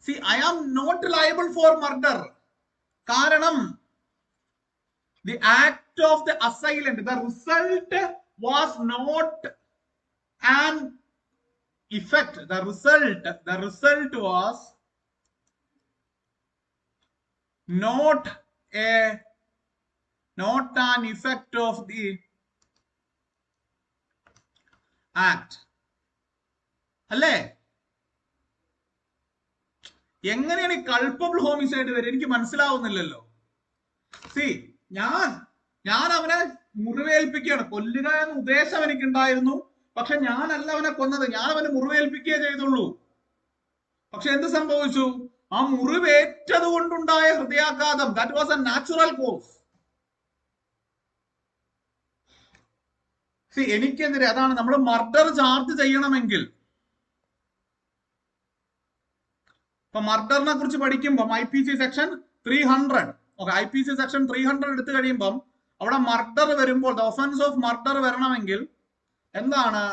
See, I am not liable for murder. കാരണം the act of the assailant, the result was not an effect. The result was not an effect of the act. അല്ലേ? എങ്ങനെയാണ് ഈ culpable homicide വരെ? എനിക്ക് മനസ്സിലാവുന്നില്ലല്ലോ. സി, ഞാൻ അവനെ മുറിവേൽപ്പിക്കുകയാണ്. കൊല്ലുക എന്ന ഉദ്ദേശം എനിക്കുണ്ടായിരുന്നു, പക്ഷെ ഞാനല്ല അവനെ കൊന്നത്, ഞാൻ അവനെ മുറിവേൽപ്പിക്കുകയേ ചെയ്തുള്ളൂ. പക്ഷെ എന്ത് സംഭവിച്ചു? ആ മുറിവേറ്റത് കൊണ്ടുണ്ടായ ഹൃദയാഘാതം, that was a natural cause. See, എനിക്കെതിരെ, അതാണ് നമ്മൾ മർഡർ ചാർജ് ചെയ്യണമെങ്കിൽ, ഇപ്പൊ മർഡറിനെ കുറിച്ച് പഠിക്കുമ്പോൾ IPC section 300, okay, IPC section 300 എടുത്തു കഴിയുമ്പം അവിടെ മർഡർ വരുമ്പോൾ, ദ ഒഫൻസ് ഓഫ് മർഡർ വരണമെങ്കിൽ എന്താണ്?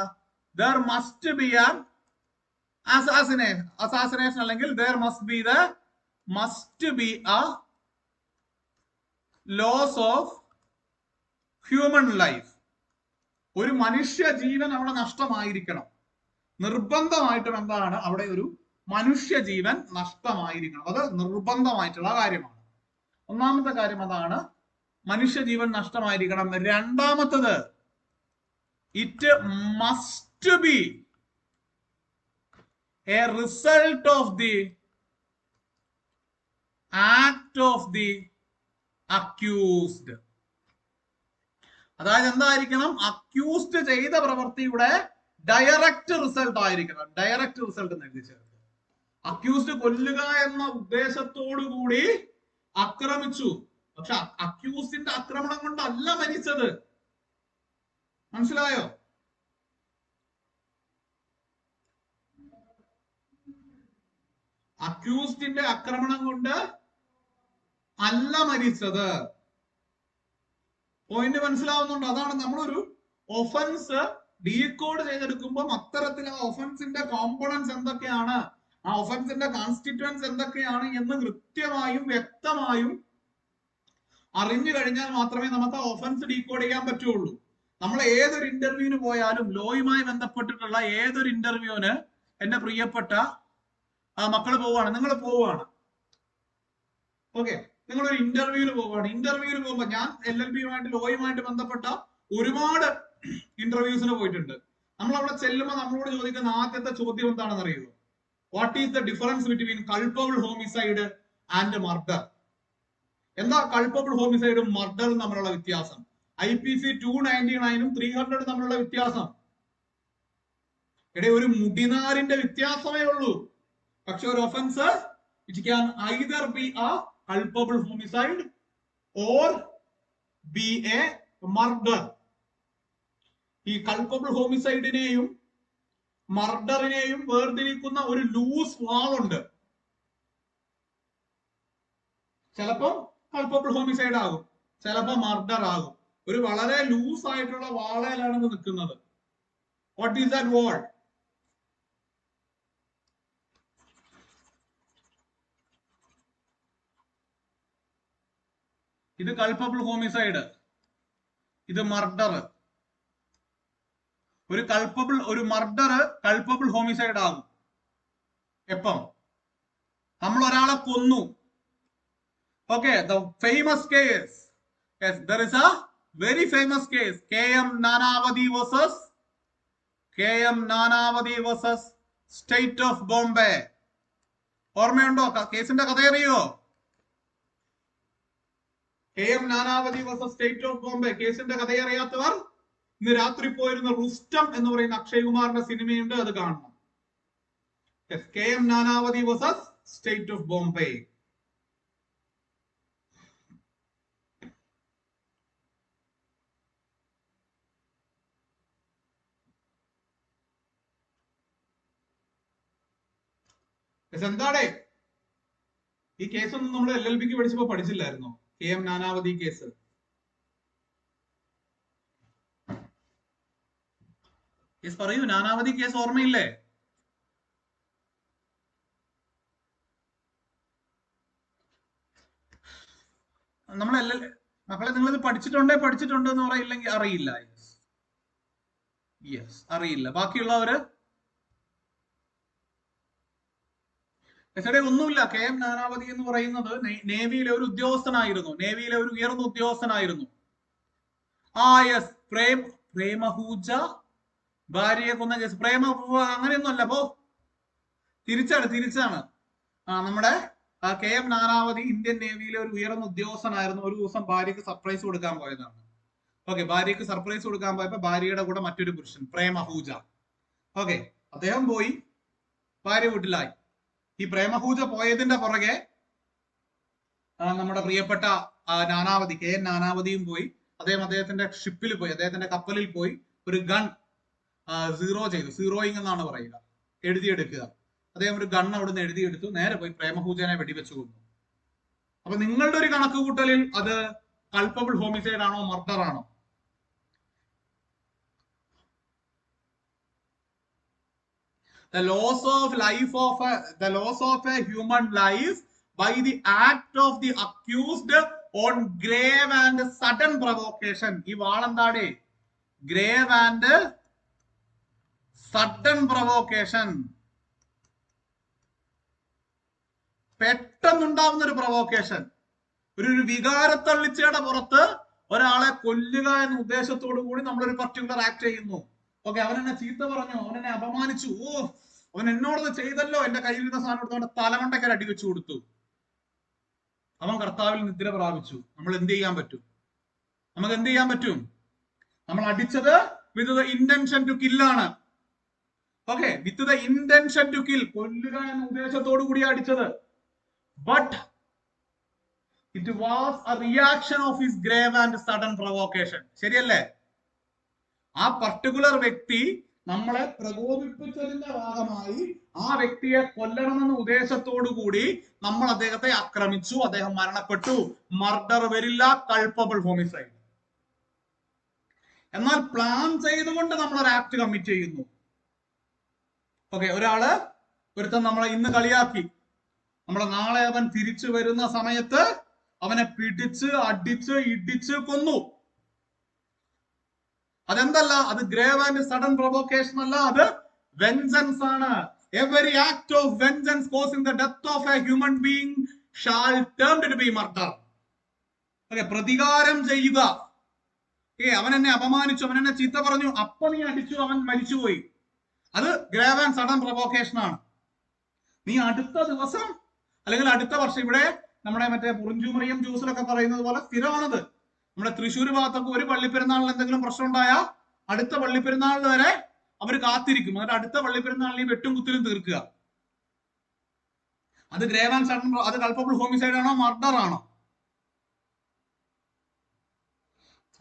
there must be an assassination, അല്ലെങ്കിൽ there must be a loss of human life. ഒരു മനുഷ്യ ജീവൻ അവിടെ നഷ്ടമായിരിക്കണം. നിർബന്ധമായിട്ടും എന്താണ്? അവിടെ ഒരു മനുഷ്യ ജീവൻ നഷ്ടമായിരിക്കണം. അത് നിർബന്ധമായിട്ടുള്ള കാര്യമാണ്. ഒന്നാമത്തെ കാര്യം അതാണ്, മനുഷ്യ ജീവൻ നഷ്ടമായിരിക്കണം. രണ്ടാമത്തത്, it must be A result of the act of the accused. അതായത് എന്തായിരിക്കണം? അക്യൂസ്ഡ് ചെയ്ത പ്രവൃത്തിയുടെ ഡയറക്റ്റ് റിസൾട്ട് ആയിരിക്കണം. ഡയറക്റ്റ് റിസൾട്ട് എന്ന് എഴുതി ചേർത്ത്. അക്യൂസ്ഡ് കൊല്ലുക എന്ന ഉദ്ദേശത്തോടു കൂടി ആക്രമിച്ചു, പക്ഷെ അക്യൂസ്ഡിന്റെ ആക്രമണം കൊണ്ടല്ല മരിച്ചത്. മനസ്സിലായോ? അക്യൂസ്ഡിന്റെ ആക്രമണം കൊണ്ട് അല്ല മരിച്ചത്. പോയിന്റ് മനസ്സിലാവുന്നുണ്ടോ? അതാണ് നമ്മളൊരു ഒഫൻസ് ഡീകോഡ് ചെയ്തെടുക്കുമ്പോൾ അത്തരത്തിൽ ആ ഒഫൻസിന്റെ കോമ്പോണൻസ് എന്തൊക്കെയാണ്, ആ ഒഫൻസിന്റെ കോൺസ്റ്റിറ്റ്യുവൻസ് എന്തൊക്കെയാണ് എന്ന് കൃത്യമായും വ്യക്തമായും അറിഞ്ഞു കഴിഞ്ഞാൽ മാത്രമേ നമുക്ക് ആ ഒഫൻസ് ഡീകോഡ് ചെയ്യാൻ പറ്റുള്ളൂ. നമ്മൾ ഏതൊരു ഇന്റർവ്യൂവിന് പോയാലും ലോയുമായി ബന്ധപ്പെട്ടിട്ടുള്ള ഏതൊരു ഇന്റർവ്യൂവിന് എന്റെ പ്രിയപ്പെട്ട മക്കൾ പോവാണ്, നിങ്ങൾ പോവാണ്, ഓക്കെ, നിങ്ങളൊരു ഇന്റർവ്യൂവിന് പോവാണ്. ഇന്റർവ്യൂവിന് പോകുമ്പോൾ ഞാൻ LLB-യുമായിട്ട് ലോയുമായിട്ട് ബന്ധപ്പെട്ട ഒരുപാട് ഇന്റർവ്യൂസിന് പോയിട്ടുണ്ട്. നമ്മൾ അവിടെ ചെല്ലുമ്പോൾ നമ്മളോട് ചോദിക്കുന്ന ആദ്യത്തെ ചോദ്യം എന്താണെന്ന് അറിയുമോ? What is the difference between culpable homicide and murder? എന്താ കൾപ്പബിൾ ഹോമിസൈഡും മർഡറും തമ്മിലുള്ള വ്യത്യാസം? IPC 299-ഉം 300 തമ്മിലുള്ള വ്യത്യാസം ഒരു മുടിനാരിന്റെ വ്യത്യാസമേ ഉള്ളൂ. പക്ഷെ ഒരു offence it can either B A culpable homicide or B A murder. ഈ കൾപ്പബിൾ ഹോമിസൈഡിനെയും മർഡറിനെയും വേർതിരിക്കുന്ന ഒരു ലൂസ് വാളുണ്ട്. ചിലപ്പം കൾപ്പബിൾ ഹോമിസൈഡ് ആകും, ചിലപ്പോ മർഡർ ആകും. ഒരു വളരെ ലൂസ് ആയിട്ടുള്ള വാളയിലാണ് ഇത് നിൽക്കുന്നത്. വാട്ട് ഈസ് ദാറ്റ് വാൾ? ഇത് കൾപ്പബിൾ ഹോമിസൈഡ്, ഇത് മർഡർ. ഒരു മർഡർ കൾപ്പബിൾ ഹോമിസൈഡ് ആകും എപ്പം നമ്മൾ ഒരാളെ കൊന്നു. Okay, the famous case. Yes, there is a very famous case. KM Nanavati versus State of Bombay. ഓർമ്മയുണ്ടോ? കേസിന്റെ കഥ അറിയോ? KM Nanavati versus State of Bombay കേസിന്റെ കഥ അറിയാത്തവർ ഇന്ന് രാത്രി പോയിരുന്ന റുസ്റ്റം എന്ന് പറയുന്ന അക്ഷയ് കുമാറിന്റെ സിനിമയുണ്ട്, അത് കാണണം. KM Nanavati versus State of Bombay. എന്താടേ ഈ കേസൊന്നും നമ്മൾ LLB-ക്ക് പഠിച്ചപ്പോ പഠിച്ചില്ലായിരുന്നോ? KM Nanavati case. പറയൂ, നാനാവതി കേസ് ഓർമ്മയില്ലേ? നമ്മൾ മക്കളെ നിങ്ങളിത് പഠിച്ചിട്ടുണ്ടോ എന്ന് പറയില്ലെങ്കിൽ അറിയില്ല. യെസ്, അറിയില്ല. ബാക്കിയുള്ളവര് ഒന്നുമില്ല. KM നാനാവതി എന്ന് പറയുന്നത് നേവിയിലെ ഒരു ഉദ്യോഗസ്ഥനായിരുന്നു, നേവിയിലെ ഒരു ഉയർന്ന ഉദ്യോഗസ്ഥനായിരുന്നു. യെസ്, പ്രേമഹൂജ ഭാര്യയെ കൊന്ന കേസ്. അങ്ങനെയൊന്നും അല്ല, തിരിച്ചാണ്. നമ്മുടെ KM നാനാവതി ഇന്ത്യൻ നേവിയിലെ ഒരു ഉയർന്ന ഉദ്യോഗസ്ഥനായിരുന്നു. ഒരു ദിവസം ഭാര്യക്ക് സർപ്രൈസ് കൊടുക്കാൻ പോയതാണ്. ഓക്കെ, ഭാര്യക്ക് സർപ്രൈസ് കൊടുക്കാൻ പോയപ്പോ ഭാര്യയുടെ കൂടെ മറ്റൊരു പുരുഷൻ പ്രേമഹൂജ. ഓക്കെ, അദ്ദേഹം പോയി, ഭാര്യ വീട്ടിലായി. ഈ പ്രേമഹൂജ പോയതിന്റെ പുറകെ നമ്മുടെ പ്രിയപ്പെട്ട നാനാവതി, KM നാനാവതിയും പോയി. അദ്ദേഹത്തിന്റെ ഷിപ്പിൽ പോയി, അദ്ദേഹത്തിന്റെ കപ്പലിൽ പോയി ഒരു ഗൺ സീറോയിങ് എന്നാണ് പറയുക, എഴുതിയെടുക്കുക. അദ്ദേഹം ഒരു ഗൺ അവിടുന്ന് എഴുതിയെടുത്തു, നേരെ പോയി പ്രേമഹൂജനെ വെടിവെച്ചു കൊന്നു. അപ്പൊ നിങ്ങളുടെ ഒരു കണക്ക് കൂട്ടലിൽ അത് കൾപ്പബിൾ ഹോമിസൈഡ് ആണോ മർഡർ ആണോ? The loss of a human life by the act of the accused on grave and sudden provocation. ഈ വാളെന്താടേ? grave and sudden provocation. പെട്ടെന്നുണ്ടാവുന്ന ഒരു പ്രൊവോക്കേഷൻ, ഒരു വികാരത്തള്ളിച്ചയുടെ പുറത്ത് ഒരാളെ കൊല്ലുക എന്ന ഉദ്ദേശത്തോടു കൂടി നമ്മളൊരു പർട്ടിക്കുലർ ആക്ട് ചെയ്യുന്നു. ഓക്കെ, അവനെന്നെ ചീത്ത പറഞ്ഞു, അവനെന്നെ അപമാനിച്ചു, അവൻ എന്നോടത് ചെയ്തല്ലോ, എന്റെ കയ്യിലിരുന്ന സാധനം എടുത്ത് അവന്റെ തലമണ്ടയ്ക്ക് അടി വെച്ചു കൊടുത്തു, അവൻ കർത്താവിൽ നിദ്ര പ്രാപിച്ചു. നമ്മൾ എന്ത് ചെയ്യാൻ പറ്റും? നമുക്ക് എന്ത് ചെയ്യാൻ പറ്റും? നമ്മൾ അടിച്ചത് വിത്ത് ദ ഇന്റൻഷൻ ടു കില്ലാണ്. Okay, with the intention to kill, കൊല്ലുക എന്ന ഉദ്ദേശത്തോടു കൂടി അടിച്ചത്. But it was a reaction of his grave and sudden provocation. ശരിയല്ലേ? ആ പർട്ടിക്കുലർ വ്യക്തി നമ്മളെ പ്രകോപിപ്പിച്ചതിന്റെ ഭാഗമായി ആ വ്യക്തിയെ കൊല്ലണമെന്ന ഉദ്ദേശത്തോടു കൂടി നമ്മൾ അദ്ദേഹത്തെ ആക്രമിച്ചു, അദ്ദേഹം മരണപ്പെട്ടു. മർഡർ വരില്ല, കൾപ്പബിൾ ഹോമിസൈഡ്. എന്നാൽ പ്ലാൻ ചെയ്തുകൊണ്ട് നമ്മൾ ഒരു ആക്ട് കമ്മിറ്റ് ചെയ്യുന്നു. ഓക്കെ, ഒരാള് ഒരുത്തൻ നമ്മളെ ഇന്ന് കളിയാക്കി, നമ്മളെ നാളെ അവൻ തിരിച്ചു വരുന്ന സമയത്ത് അവനെ പിടിച്ച് അടിച്ച് ഇടിച്ച് കൊന്നു. അതെന്തല്ല, അത് ഗ്രേവ് ആൻഡ് സഡൻ പ്രൊവോക്കേഷൻ അല്ല, അത് വെഞ്ചൻസ് ആണ്. Every act of vengeance causing the death of a human being shall termed to be murder. Okay, പ്രതികാരം ചെയ്യുക. അവൻ എന്നെ അപമാനിച്ചു, അവൻ എന്നെ ചീത്ത പറഞ്ഞു, അപ്പൊ നീ അടിച്ചു, അവൻ മരിച്ചുപോയി. അത് ഗ്രേവ് ആൻഡ് സഡൻ പ്രൊവോക്കേഷൻ ആണ്. നീ അടുത്ത ദിവസം അല്ലെങ്കിൽ അടുത്ത വർഷം, ഇവിടെ നമ്മുടെ മറ്റേ പുറിഞ്ചുമറിയം ജ്യൂസിലൊക്കെ പറയുന്നത് പോലെ സ്ഥിരമാണത്. നമ്മുടെ തൃശ്ശൂർ ഭാഗത്തൊക്കെ ഒരു പള്ളിപ്പെരുന്നാളിൽ എന്തെങ്കിലും പ്രശ്നം ഉണ്ടായാൽ അടുത്ത പള്ളിപ്പെരുന്നാളിന് വരെ അവർ കാത്തിരിക്കും. എന്നിട്ട് അടുത്ത പള്ളിപ്പെരുന്നാളിൽ വെട്ടും കുത്തിലും തീർക്കുക. അത് ഗ്രേവ് ആൻഡ് സഡൻ, അത് കൾപ്പബിൾ ഹോമിസൈഡ് ആണോ മർഡർ ആണോ?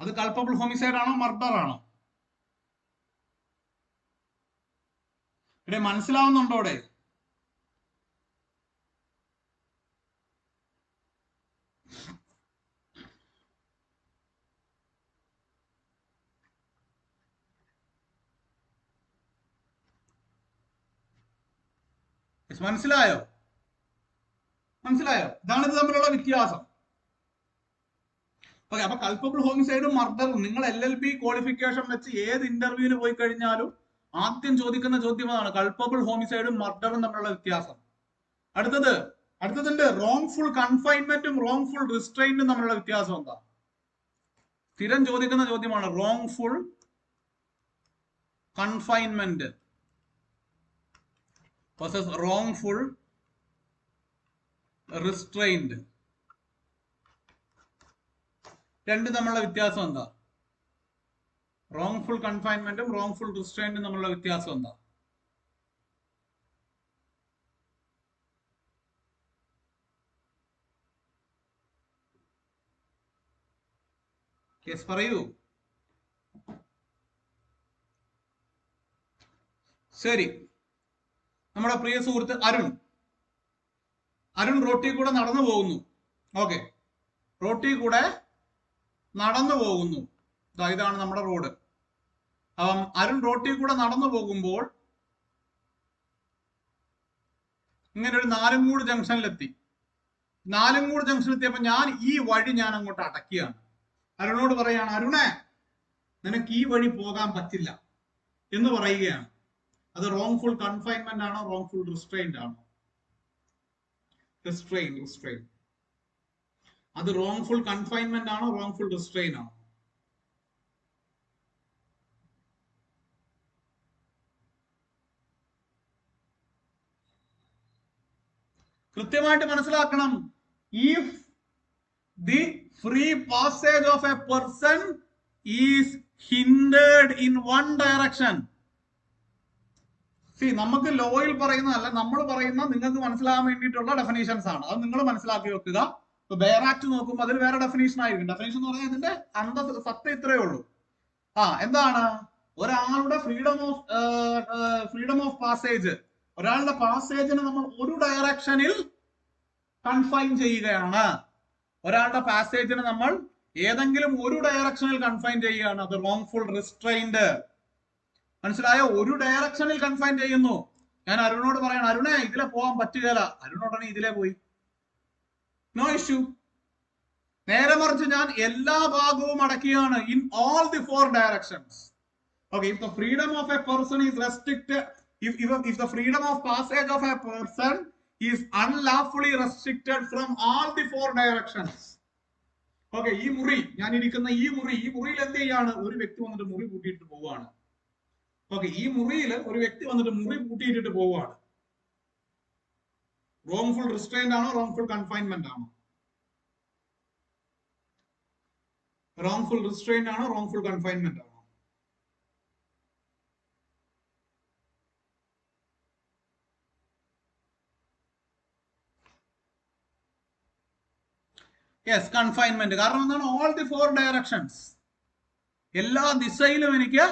അത് കൾപ്പബിൾ ഹോമിസൈഡ് ആണോ മർഡർ ആണോ? ഇവിടെ മനസ്സിലാവുന്നുണ്ടോ? അവിടെ മനസ്സിലായോ? മനസ്സിലായോ? ഇതാണ് ഇത് തമ്മിലുള്ള വ്യത്യാസം. ഓക്കെ, അപ്പൊ കൾപ്പബിൾ ഹോമിസൈഡും മർഡറും നിങ്ങൾ LLB ക്വാളിഫിക്കേഷൻ വെച്ച് ഏത് ഇന്റർവ്യൂവിന് പോയി കഴിഞ്ഞാലും ആദ്യം ചോദിക്കുന്ന ചോദ്യം അതാണ്, കൾപ്പബിൾ ഹോമിസൈഡും മർഡറും തമ്മിലുള്ള വ്യത്യാസം. അടുത്തതുണ്ട് റോങ്ഫുൾ കൺഫൈൻമെന്റും റോങ്ഫുൾ റിസ്ട്രെയിനും തമ്മിലുള്ള വ്യത്യാസം എന്താ? സ്ഥിരം ചോദിക്കുന്ന ചോദ്യമാണ്. Wrongful confinement versus wrongful restrained, രണ്ടും തമ്മിലുള്ള വ്യത്യാസം എന്താ? റോങ്ഫുൾ കൺഫൈൻമെന്റും റോങ്ഫുൾ റിസ്ട്രെയിൻഡും തമ്മിലുള്ള വ്യത്യാസം എന്താ? കേസ് പറയൂ. ശരി, നമ്മുടെ പ്രിയ സുഹൃത്ത് അരുൺ റോട്ടി കൂടെ നടന്നു പോകുന്നു. ഓക്കെ, റോട്ടി കൂടെ നടന്നു പോകുന്നു. ഇതാണ് നമ്മുടെ റോഡ്. അരുൺ റോട്ടി കൂടെ നടന്നു പോകുമ്പോൾ ഇങ്ങനെ ഒരു നാലുംകൂട് ജംഗ്ഷനിലെത്തി. നാലുംകൂട് ജംഗ്ഷനിലെത്തിയപ്പോ ഈ വഴി ഞാൻ അങ്ങോട്ട് അടക്കുകയാണ്. അരുണോട് പറയാണ്, അരുണേ നിനക്ക് ഈ വഴി പോകാൻ പറ്റില്ല എന്ന് പറയുകയാണ്. അത് റോങ്ഫുൾ കൺഫൈൻമെന്റ് ആണോ റോങ്ഫുൾ റിസ്ട്രെയിൻഡ് ആണോ? റിസ്ട്രെയിൻ. അത് റോങ്ഫുൾ കൺഫൈൻമെന്റ് ആണോ റോങ്ഫുൾ റിസ്ട്രെയിൻ ആണോ? കൃത്യമായിട്ട് മനസ്സിലാക്കണം. If the free passage of a person is hindered in one direction. നമുക്ക് ലോയിൽ പറയുന്നതല്ല, നമ്മൾ പറയുന്ന നിങ്ങൾക്ക് മനസ്സിലാകാൻ വേണ്ടിയിട്ടുള്ള ഡെഫിനേഷൻസ് ആണ്. അത് നിങ്ങൾ മനസ്സിലാക്കി വെക്കുക. ഇപ്പൊ ബെയർ ആക്ട് നോക്കുമ്പോൾ അതിൽ വേറെ ഡെഫിനേഷൻ ആയിരിക്കും. ഡെഫിനേഷൻ എന്ന് പറഞ്ഞാൽ ഇതിന്റെ സത്യം ഇത്രയേ ഉള്ളൂ. എന്താണ്? ഒരാളുടെ ഫ്രീഡം ഓഫ് പാസേജ്, ഒരാളുടെ പാസേജിനെ നമ്മൾ ഒരു ഡയറക്ഷനിൽ കൺഫൈൻ ചെയ്യുകയാണ്. ഒരാളുടെ പാസേജിനെ നമ്മൾ ഏതെങ്കിലും ഒരു ഡയറക്ഷനിൽ കൺഫൈൻ ചെയ്യുകയാണ്. അത് റോങ്ഫുൾ റിസ്ട്രെയിൻഡ്. മനസ്സിലായോ? ഒരു ഡയറക്ഷനിൽ കൺഫൈൻ ചെയ്യുന്നു. ഞാൻ അരുണോട് പറയണം, അരുണേ ഇതിലെ പോകാൻ പറ്റുകയില്ല. അരുണോടനെ ഇതിലെ പോയി, നോ ഇഷ്യൂ. നേരെ മറിച്ച് ഞാൻ എല്ലാ ഭാഗവും അടക്കുകയാണ്, in all the 4 directions. Okay, if the freedom of a person is restricted, if the freedom of passage of a person is unlawfully restricted from all the 4 directions. Okay, ഈ മുറി, ഞാൻ ഇരിക്കുന്ന ഈ മുറിയിൽ എന്ത് ചെയ്യാണ്? ഒരു വ്യക്തി വന്നിട്ട് മുറി പൂട്ടിയിട്ട് പോവുകയാണ്. ഓക്കെ, ഈ മുറിയിൽ ഒരു വ്യക്തി വന്നിട്ട് മുറി പൂട്ടിയിട്ടിട്ട് പോവുകയാണ്. റോങ്ഫുൾ റിസ്ട്രെയിൻഡ് ആണോ റോങ്ഫുൾ കൺഫൈൻമെന്റ് ആണോ? റോങ്ഫുൾ റിസ്ട്രെയിൻഡ് ആണോ റോങ്ഫുൾ കൺഫൈൻമെന്റ് ആണോ? Yes, confinement. കാരണം എന്താണ്? ഓൾ ദി 4 directions, എല്ലാ ദിശയിലും എനിക്ക്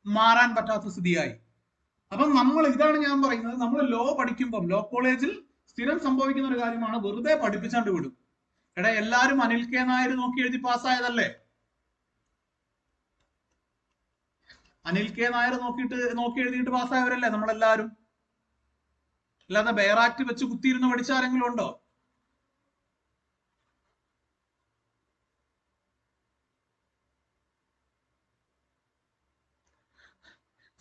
മാറാൻ പറ്റാത്ത സ്ഥിതിയായി. അപ്പം ഇതാണ് ഞാൻ പറയുന്നത്, നമ്മൾ ലോ പഠിക്കുമ്പോൾ ലോ കോളേജിൽ സ്ഥിരം സംഭവിക്കുന്ന ഒരു കാര്യമാണ്, വെറുതെ പഠിപ്പിച്ചാണ്ട് വിടും. എടാ, എല്ലാരും അനിൽ കെ നായർ നോക്കി എഴുതി പാസ്സായതല്ലേ? അനിൽ കെ നായർ നോക്കി എഴുതിയിട്ട് പാസ്സായവരല്ലേ നമ്മളെല്ലാരും? അല്ലാതെ ബെയർ ആക്ട് വെച്ച് കുത്തിയിരുന്ന് പഠിച്ച ആരെങ്കിലും ഉണ്ടോ?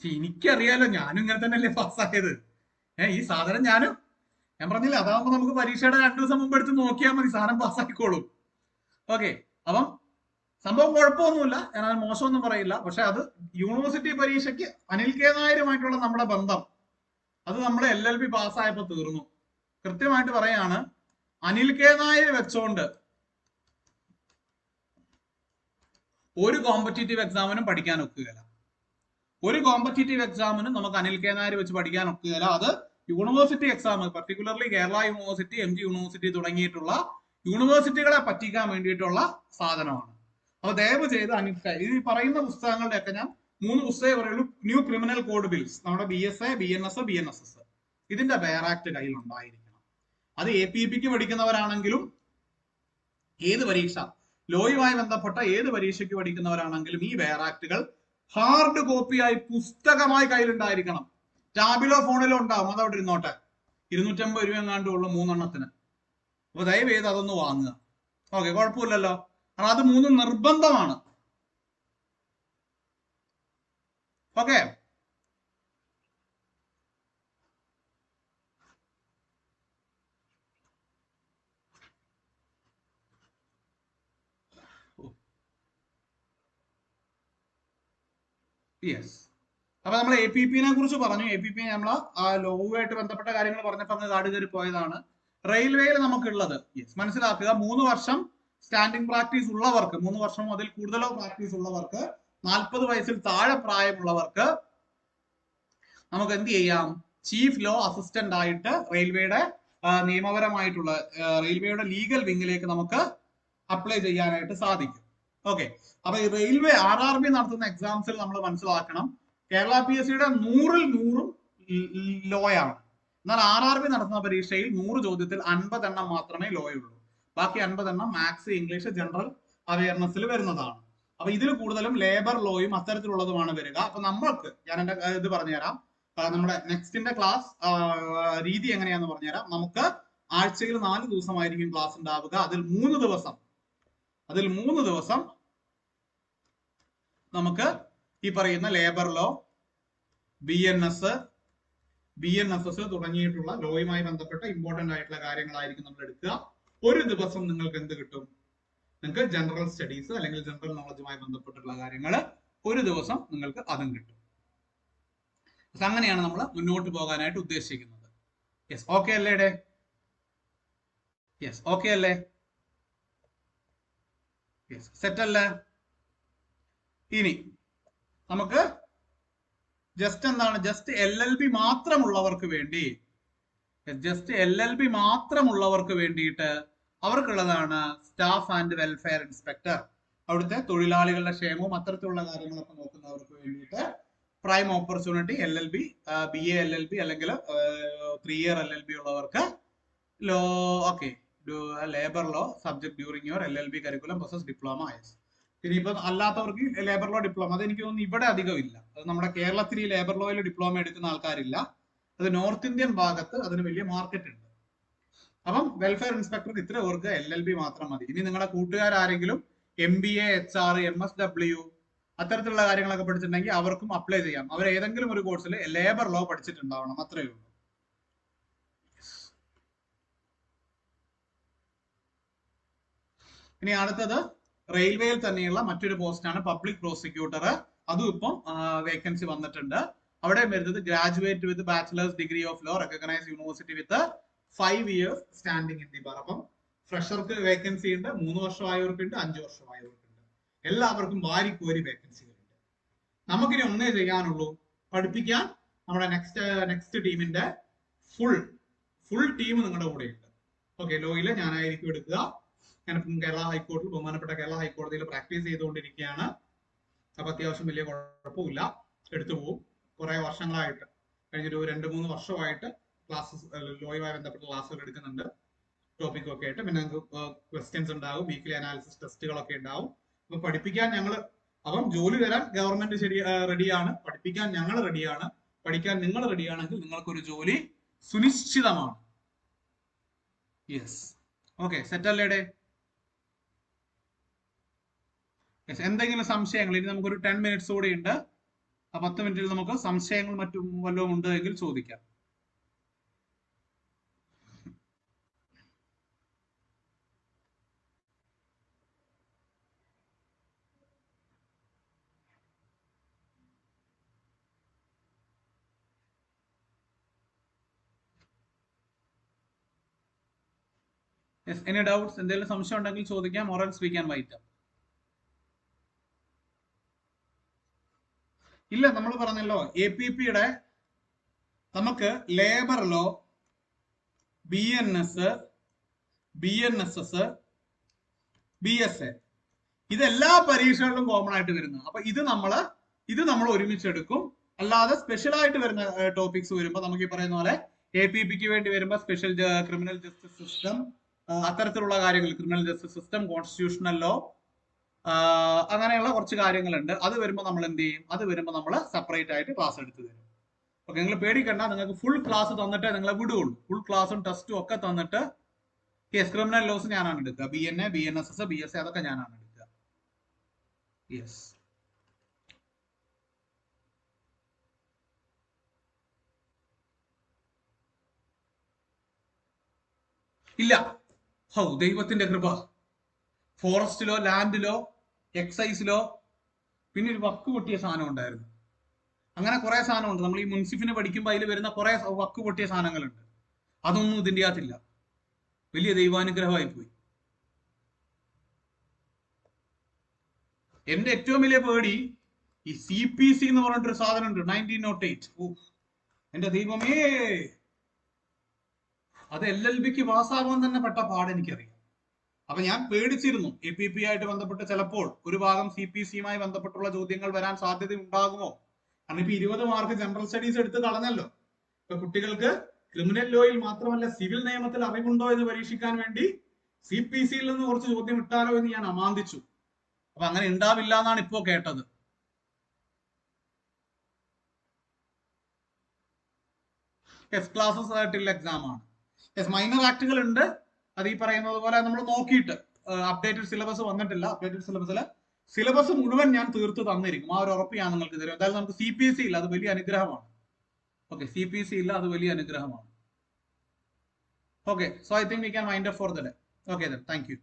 എനിക്കറിയാലോ, ഞാനും ഇങ്ങനെ തന്നെയല്ലേ പാസ്സായത്. ഈ സാധനം ഞാൻ പറഞ്ഞില്ല, അതാകുമ്പോ നമുക്ക് പരീക്ഷയുടെ 2 ദിവസം മുമ്പ് എടുത്ത് നോക്കിയാൽ മതി, സാധനം പാസ്സാക്കിക്കോളും. ഓക്കെ, അപ്പം സംഭവം കുഴപ്പമൊന്നുമില്ല, ഞാൻ അത് മോശമൊന്നും പറയില്ല. പക്ഷെ അത് യൂണിവേഴ്സിറ്റി പരീക്ഷയ്ക്ക് അനിൽ കെ നായരുമായിട്ടുള്ള നമ്മുടെ ബന്ധം അത് നമ്മൾ LLB പാസ്സായപ്പോ തീർന്നു. കൃത്യമായിട്ട് പറയാണ്, അനിൽ കെ നായർ വെച്ചോണ്ട് ഒരു കോമ്പറ്റീറ്റീവ് എക്സാമിനും പഠിക്കാൻ ഒക്കുകയില്ല. ഒരു കോമ്പറ്റീറ്റീവ് എക്സാമിനും നമുക്ക് അനിൽ കെ നായർ വെച്ച് പഠിക്കാൻ ഒക്കുകയില്ല. അത് university exam, particularly Kerala university, MG university തുടങ്ങിയിട്ടുള്ള യൂണിവേഴ്സിറ്റികളെ പറ്റിക്കാൻ വേണ്ടിയിട്ടുള്ള സാധനമാണ്. അപ്പൊ ദയവ് ചെയ്ത് ഇത് പറയുന്ന പുസ്തകങ്ങളുടെയൊക്കെ ഞാൻ 3 പുസ്തകമേ പറയുള്ളൂ. ന്യൂ ക്രിമിനൽ കോഡ് ബിൽസ്, നമ്മുടെ BSA, BNS, BNSS, ഇതിന്റെ ബെയർ ആക്ട് കയ്യിൽ ഉണ്ടായിരിക്കണം. അത് APPക്ക് പഠിക്കുന്നവരാണെങ്കിലും ഏത് പരീക്ഷ, ലോയുമായി ബന്ധപ്പെട്ട ഏത് പരീക്ഷയ്ക്ക് പഠിക്കുന്നവരാണെങ്കിലും ഈ ബെയർ ആക്ടുകൾ ഹാർഡ് കോപ്പിയായി പുസ്തകമായി കയ്യിലുണ്ടായിരിക്കണം. ടാബിലോ ഫോണിലോ ഉണ്ടാവും, അതവിടെ ഇരുന്നോട്ടെ. 250 രൂപ എങ്ങാണ്ടേ ഉള്ളൂ 3 എണ്ണത്തിന്. അപ്പൊ ദയവ് ചെയ്ത് അതൊന്ന് വാങ്ങുക. ഓക്കെ, കുഴപ്പമില്ലല്ലോ. കാരണം അത് 3 നിർബന്ധമാണ്. Okay, yes. അപ്പൊ നമ്മൾ APPനെ കുറിച്ച് പറഞ്ഞു. APP നമ്മൾ ആ ലോവുമായിട്ട് ബന്ധപ്പെട്ട കാര്യങ്ങൾ പറഞ്ഞപ്പോൾ അങ്ങ് കാട് കയറി പോയതാണ്. റെയിൽവേയിൽ നമുക്കുള്ളത് മനസ്സിലാക്കുക, 3 വർഷം സ്റ്റാൻഡിംഗ് പ്രാക്ടീസ് ഉള്ളവർക്ക്, 3 വർഷം അതിൽ കൂടുതലോ പ്രാക്ടീസ് ഉള്ളവർക്ക്, 40 വയസ്സിൽ താഴെ പ്രായമുള്ളവർക്ക് നമുക്ക് എന്ത് ചെയ്യാം? ചീഫ് ലോ അസിസ്റ്റന്റ് ആയിട്ട് റെയിൽവേയുടെ നിയമപരമായിട്ടുള്ള റെയിൽവേയുടെ ലീഗൽ വിങ്ങിലേക്ക് നമുക്ക് അപ്ലൈ ചെയ്യാനായിട്ട് സാധിക്കും. ഓക്കെ, അപ്പൊ ഈ റെയിൽവേ RRB നടത്തുന്ന എക്സാംസിൽ നമ്മൾ മനസ്സിലാക്കണം, കേരള PSCയുടെ 100-ൽ 100ഉം ലോയാണ്. എന്നാൽ RRB നടത്തുന്ന പരീക്ഷയിൽ 100 ചോദ്യത്തിൽ 50 എണ്ണം മാത്രമേ ലോയുള്ളൂ. ബാക്കി 50 എണ്ണം മാത്സ്, ഇംഗ്ലീഷ്, ജനറൽ അവയർനെസ്സിൽ വരുന്നതാണ്. അപ്പൊ ഇതിൽ കൂടുതലും ലേബർ ലോയും അത്തരത്തിലുള്ളതുമാണ് വരിക. അപ്പൊ നമ്മൾക്ക് ഞാൻ എന്റെ ഇത് പറഞ്ഞുതരാം, നമ്മുടെ നെക്സ്റ്റിന്റെ ക്ലാസ് രീതി എങ്ങനെയാന്ന് പറഞ്ഞുതരാം. നമുക്ക് ആഴ്ചയിൽ 4 ദിവസമായിരിക്കും ക്ലാസ് ഉണ്ടാവുക. അതിൽ 3 ദിവസം നമുക്ക് ഈ പറയുന്ന ലേബർ ലോ, BNS, BNSS തുടങ്ങിയിട്ടുള്ള ലോയുമായി ബന്ധപ്പെട്ട ഇമ്പോർട്ടന്റ് ആയിട്ടുള്ള കാര്യങ്ങളായിരിക്കും നമ്മൾ എടുക്കുക. ഒരു ദിവസം നിങ്ങൾക്ക് എന്ത് കിട്ടും? നിങ്ങൾക്ക് ജനറൽ സ്റ്റഡീസ് അല്ലെങ്കിൽ ജനറൽ നോളജുമായി ബന്ധപ്പെട്ടുള്ള കാര്യങ്ങൾ ഒരു ദിവസം നിങ്ങൾക്ക് അതും കിട്ടും. അങ്ങനെയാണ് നമ്മൾ മുന്നോട്ട് പോകാനായിട്ട് ഉദ്ദേശിക്കുന്നത്. യെസ്, ഓക്കെ അല്ലേ? യെസ്, ഓക്കെ അല്ലേ? യെസ്, സെറ്റ് അല്ലേ? ഇനി നമുക്ക് ജസ്റ്റ് LLB മാത്രമുള്ളവർക്ക് വേണ്ടി, വേണ്ടിയിട്ട് അവർക്കുള്ളതാണ് സ്റ്റാഫ് ആൻഡ് വെൽഫെയർ ഇൻസ്പെക്ടർ. അവിടുത്തെ തൊഴിലാളികളുടെ ക്ഷേമവും അത്തരത്തിലുള്ള കാര്യങ്ങളൊക്കെ നോക്കുന്നവർക്ക് വേണ്ടിയിട്ട് prime opportunity LLB, BA LLB അല്ലെങ്കിൽ 3 year LLB ഉള്ളവർക്ക് labour law subject during your LLB curriculum process diploma IS. ഇനിയിപ്പോ അല്ലാത്തവർക്ക് ലേബർ ലോ ഡിപ്ലോമ, അത് എനിക്ക് തോന്നുന്നു ഇവിടെ അധികം ഇല്ല. അത് നമ്മുടെ കേരളത്തിൽ ഈ ലേബർ ലോയിൽ ഡിപ്ലോമ എടുക്കുന്ന ആൾക്കാരില്ല. അത് നോർത്ത് ഇന്ത്യൻ ഭാഗത്ത് അതിന് വലിയ മാർക്കറ്റ് ഉണ്ട്. അപ്പം വെൽഫെയർ ഇൻസ്പെക്ടർക്ക് ഇത്ര പേർക്ക് LLB മാത്രം മതി. ഇനി നിങ്ങളുടെ കൂട്ടുകാരെങ്കിലും MBA, HR, MSW അത്തരത്തിലുള്ള കാര്യങ്ങളൊക്കെ പഠിച്ചിട്ടുണ്ടെങ്കിൽ അവർക്കും അപ്ലൈ ചെയ്യാം. അവർ ഏതെങ്കിലും ഒരു കോഴ്സിൽ ലേബർ ലോ പഠിച്ചിട്ടുണ്ടാവണം, അത്രയേ ഉള്ളൂ. ഇനി അടുത്തത് റെയിൽവേയിൽ തന്നെയുള്ള മറ്റൊരു പോസ്റ്റാണ് പബ്ലിക് പ്രോസിക്യൂട്ടർ. അതും ഇപ്പം വേക്കൻസി വന്നിട്ടുണ്ട്. അവിടെ വരുന്നത് graduate with bachelor's degree of law, recognised university with 5 years standing in the bar. അപ്പം ഫ്രഷർക്ക് വേക്കൻസി ഉണ്ട്, 3 വർഷമായവർക്കുണ്ട്, 5 വർഷമായവർക്കുണ്ട്. എല്ലാവർക്കും വാരിക്കോരി വേക്കൻസികളുണ്ട്. നമുക്കിനി ഒന്നേ ചെയ്യാനുള്ളൂ, പഠിപ്പിക്കാൻ. നമ്മുടെ നെക്സ്റ്റ് ടീമിന്റെ ഫുൾ ടീം നിങ്ങളുടെ കൂടെ ഉണ്ട്. ഓക്കെ, ലോയില് ഞാനായിരിക്കും എടുക്കുക. ഞാനിപ്പം കേരള ഹൈക്കോടതിയിൽ, ബഹുമാനപ്പെട്ട കേരള ഹൈക്കോടതിയിൽ പ്രാക്ടീസ് ചെയ്തുകൊണ്ടിരിക്കുകയാണ്. അപ്പൊ അത്യാവശ്യം വലിയ കുഴപ്പമില്ല, എടുത്തു പോകും. കുറെ വർഷങ്ങളായിട്ട്, കഴിഞ്ഞൊരു 2-3 വർഷമായിട്ട് ക്ലാസ്സസ്, ലോയുമായി ബന്ധപ്പെട്ട ക്ലാസ്സുകൾ എടുക്കുന്നുണ്ട്, ടോപ്പിക് ഒക്കെ ആയിട്ട്. പിന്നെ നിങ്ങൾക്ക് ക്വസ്റ്റ്യൻസ് ഉണ്ടാവും, വീക്ക്ലി അനാലിസിസ് ടെസ്റ്റുകളൊക്കെ ഉണ്ടാവും. അപ്പൊ പഠിപ്പിക്കാൻ അപ്പം ജോലി തരാൻ ഗവൺമെന്റ് റെഡിയാണ്, പഠിപ്പിക്കാൻ ഞങ്ങൾ റെഡിയാണ്. പഠിക്കാൻ നിങ്ങൾ റെഡിയാണെങ്കിൽ നിങ്ങൾക്കൊരു ജോലി സുനിശ്ചിതമാണ്. യെസ്, ഓക്കെ, സെറ്റ് അല്ലേടെ? യെസ്, എന്തെങ്കിലും സംശയങ്ങൾ? ഇനി നമുക്കൊരു 10 മിനിറ്റ്സ് കൂടി ഉണ്ട്. ആ 10 മിനിറ്റിൽ നമുക്ക് സംശയങ്ങൾ മറ്റും വല്ലതും ഉണ്ട് എങ്കിൽ ചോദിക്കാം. Yes, any doubts? എന്തെങ്കിലും സംശയം ഉണ്ടെങ്കിൽ ചോദിക്കാം. or else we can wait. ഇല്ല, നമ്മൾ പറഞ്ഞല്ലോ APPയുടെ നമുക്ക് labour law, BNS, BNSS, BSA ഇതെല്ലാ പരീക്ഷകളിലും കോമൺ ആയിട്ട് വരുന്നത്. അപ്പൊ ഇത് നമ്മൾ ഒരുമിച്ചെടുക്കും. അല്ലാതെ സ്പെഷ്യൽ ആയിട്ട് വരുന്ന ടോപ്പിക്സ് വരുമ്പോൾ നമുക്ക് ഈ പറയുന്ന പോലെ APPക്ക് വേണ്ടി വരുമ്പോൾ സ്പെഷ്യൽ ക്രിമിനൽ ജസ്റ്റിസ് സിസ്റ്റം, അത്തരത്തിലുള്ള കാര്യങ്ങൾ, criminal justice system, constitutional law, അങ്ങനെയുള്ള കുറച്ച് കാര്യങ്ങളുണ്ട്. അത് വരുമ്പോൾ നമ്മൾ എന്ത് ചെയ്യും? അത് വരുമ്പോൾ നമ്മൾ സെപ്പറേറ്റ് ആയിട്ട് ക്ലാസ് എടുത്ത് തരും. ഓക്കെ, നിങ്ങൾ പേടിക്കണ്ട, നിങ്ങൾക്ക് ഫുൾ ക്ലാസ് തന്നിട്ടേ നിങ്ങളെ വിടുകയുള്ളൂ. ഫുൾ ക്ലാസ്സും ടെസ്റ്റും ഒക്കെ തന്നിട്ട് യെസ്, ക്രിമിനൽ ലോസ് ഞാനാണ് എടുക്കുക. BNA, BNSS, BSA അതൊക്കെ ഞാനാണ് എടുക്കുക. യെസ്, ഇല്ല, ഹൗ ദൈവത്തിന്റെ കൃപ. ഫോറസ്റ്റിലോ, ലാൻഡിലോ, എക്സൈസിലോ, പിന്നെ ഒരു വക്ക് പൊട്ടിയ സാധനം ഉണ്ടായിരുന്നു. അങ്ങനെ കുറെ സാധനമുണ്ട്. നമ്മൾ ഈ മുൻസിഫിന് പഠിക്കുമ്പോൾ അതിൽ വരുന്ന കുറെ വക്ക് പൊട്ടിയ സാധനങ്ങളുണ്ട്. അതൊന്നും ഇതിന്റെ അകത്തില്ല. വലിയ ദൈവാനുഗ്രഹമായി പോയി. എന്റെ ഏറ്റവും വലിയ പേടി ഈ CPC എന്ന് പറഞ്ഞിട്ടൊരു സാധനം ഉണ്ട്, 1908. എന്റെ ദൈവമേ, അത് LLBക്ക് പാസ്സാവാൻ തന്നെ പെട്ട പാട് എനിക്കറിയാം. അപ്പൊ ഞാൻ പേടിച്ചിരുന്നു, APP ആയിട്ട് ബന്ധപ്പെട്ട് ചിലപ്പോൾ ഒരു ഭാഗം CPCയുമായി ബന്ധപ്പെട്ടുള്ള ചോദ്യങ്ങൾ വരാൻ സാധ്യത ഉണ്ടാകുമോ? കാരണം ഇപ്പൊ 20 മാർക്ക് ജനറൽ സ്റ്റഡീസ് എടുത്ത് കളഞ്ഞല്ലോ. ഇപ്പൊ കുട്ടികൾക്ക് ക്രിമിനൽ ലോയിൽ മാത്രമല്ല സിവിൽ നിയമത്തിൽ അറിവുണ്ടോ എന്ന് പരീക്ഷിക്കാൻ വേണ്ടി CPCയിൽ നിന്ന് കുറച്ച് ചോദ്യം ഇട്ടാലോ എന്ന് ഞാൻ അമാന്തിച്ചു. അപ്പൊ അങ്ങനെ ഉണ്ടാവില്ല എന്നാണ് ഇപ്പോ കേട്ടത്. യെസ്, ക്ലാസ്സസ് ടിൽ എക്സാം ആണ്. യെസ്, മൈനർ ആക്ടുകൾ ഉണ്ട്. അത് ഈ പറയുന്നത് പോലെ നമ്മൾ നോക്കിയിട്ട്, അപ്ഡേറ്റഡ് സിലബസ് വന്നിട്ടില്ല. അപ്ഡേറ്റഡ് സിലബസ് മുഴുവൻ ഞാൻ തീർത്ത് തന്നിരിക്കും. ആ ഒരു ഉറപ്പ് ഞാൻ നിങ്ങൾക്ക് തരും. എന്തായാലും നമുക്ക് CPC ഇല്ല, അത് വലിയ അനുഗ്രഹമാണ്. ഓക്കെ, CPC ഇല്ല, അത് വലിയ അനുഗ്രഹമാണ്. Okay, so I think we can wind up for the day. Okay, thank you.